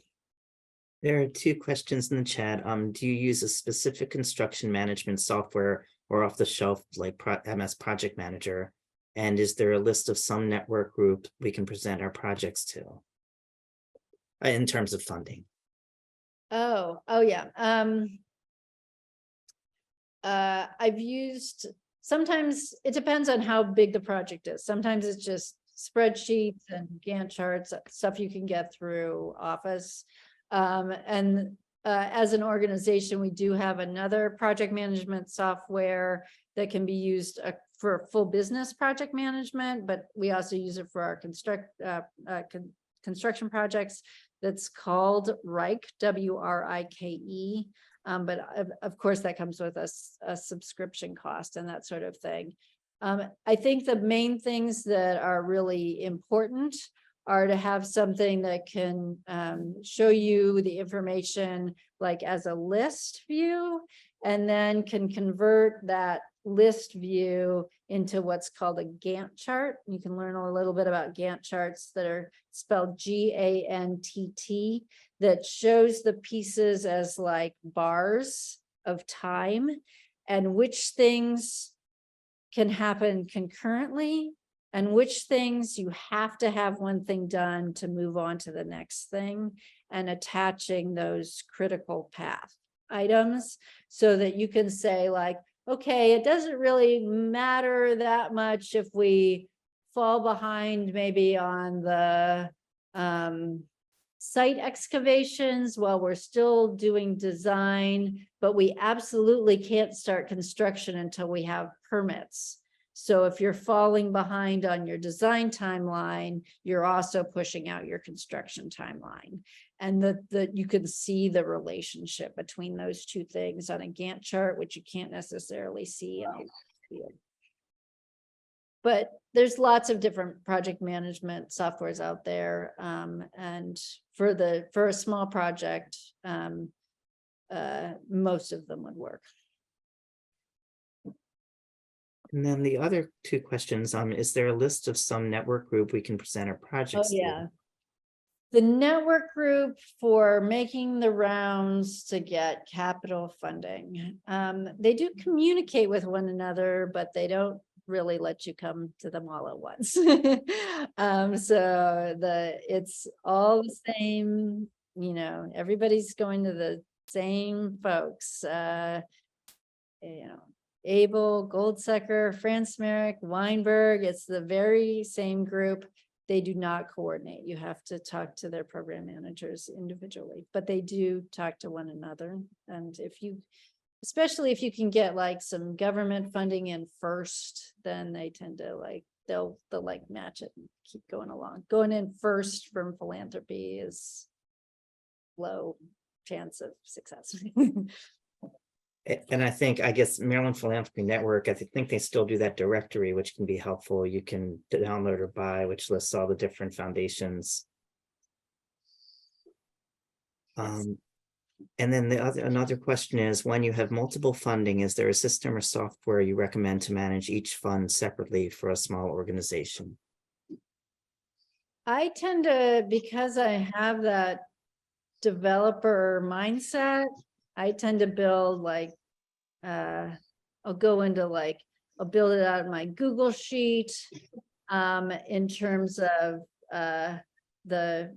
There are two questions in the chat. Do you use a specific construction management software or off the shelf like MS Project Manager? And is there a list of some network group we can present our projects to? In terms of funding. Oh yeah. I've used, sometimes it depends on how big the project is. Sometimes it's just spreadsheets and Gantt charts, stuff you can get through Office. As an organization, we do have another project management software that can be used for full business project management, but we also use it for our construction projects. That's called Rike, WRIKE. But of course, that comes with a subscription cost and that sort of thing. I think the main things that are really important are to have something that can show you the information like as a list view, and then can convert that list view into what's called a Gantt chart. You can learn a little bit about Gantt charts that are spelled GANTT, that shows the pieces as like bars of time and which things can happen concurrently and which things you have to have one thing done to move on to the next thing, and attaching those critical path items so that you can say like, okay, it doesn't really matter that much if we fall behind maybe on the site excavations while we're still doing design, but we absolutely can't start construction until we have permits. So if you're falling behind on your design timeline, you're also pushing out your construction timeline. And that you can see the relationship between those two things on a Gantt chart, which you can't necessarily see in the field. But there's lots of different project management softwares out there. And for a small project, most of them would work. And then the other two questions, is there a list of some network group we can present our projects to? Yeah. The network group for making the rounds to get capital funding. They do communicate with one another, but they don't really let you come to them all at once. So it's all the same, everybody's going to the same folks, Abel, Goldsecker, Franz Merrick, Weinberg, it's the very same group. They do not coordinate. You have to talk to their program managers individually, but they do talk to one another. And especially if you can get like some government funding in first, then they tend to they'll like match it and keep going along. Going in first from philanthropy is low chance of success. And I guess Maryland Philanthropy Network, I think they still do that directory, which can be helpful. You can download or buy, which lists all the different foundations. And then another question is, when you have multiple funding, is there a system or software you recommend to manage each fund separately for a small organization? I tend to, because I have that developer mindset, I tend to build I'll build it out in my Google sheet in terms of the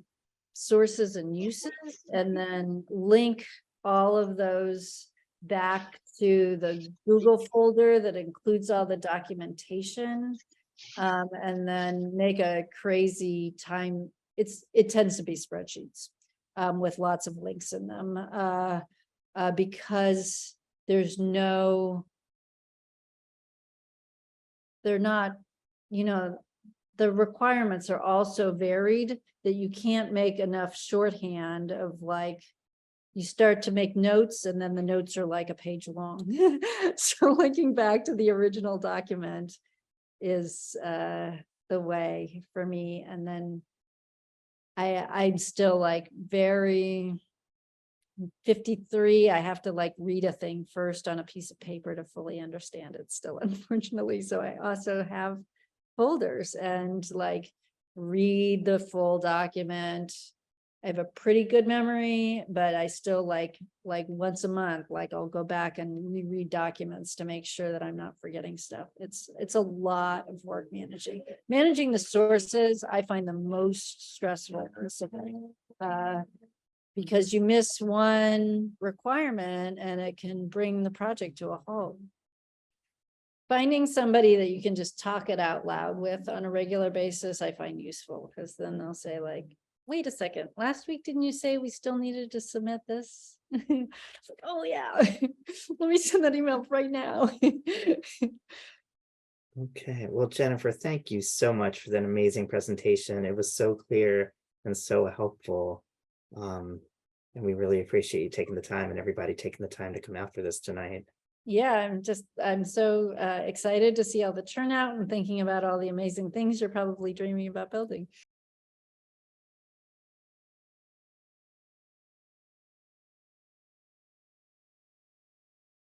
sources and uses, and then link all of those back to the Google folder that includes all the documentation, and then make a crazy time. It tends to be spreadsheets with lots of links in them because they're not, the requirements are also varied that you can't make enough shorthand of you start to make notes and then the notes are like a page long. So linking back to the original document is the way for me. And then I'm still very 53, I have to like read a thing first on a piece of paper to fully understand it still, unfortunately. So I also have folders and like read the full document. I have a pretty good memory, but I still like once a month, like I'll go back and reread documents to make sure that I'm not forgetting stuff. It's a lot of work managing the sources. I find the most stressful personally, because you miss one requirement and it can bring the project to a halt. Finding somebody that you can just talk it out loud with on a regular basis, I find useful, because then they'll say like, wait a second, last week, didn't you say we still needed to submit this? It's like, oh yeah, let me send that email right now. Okay, well, Jennifer, thank you so much for that amazing presentation. It was so clear and so helpful. And we really appreciate you taking the time and everybody taking the time to come out for this tonight. Yeah, I'm so excited to see all the turnout and thinking about all the amazing things you're probably dreaming about building.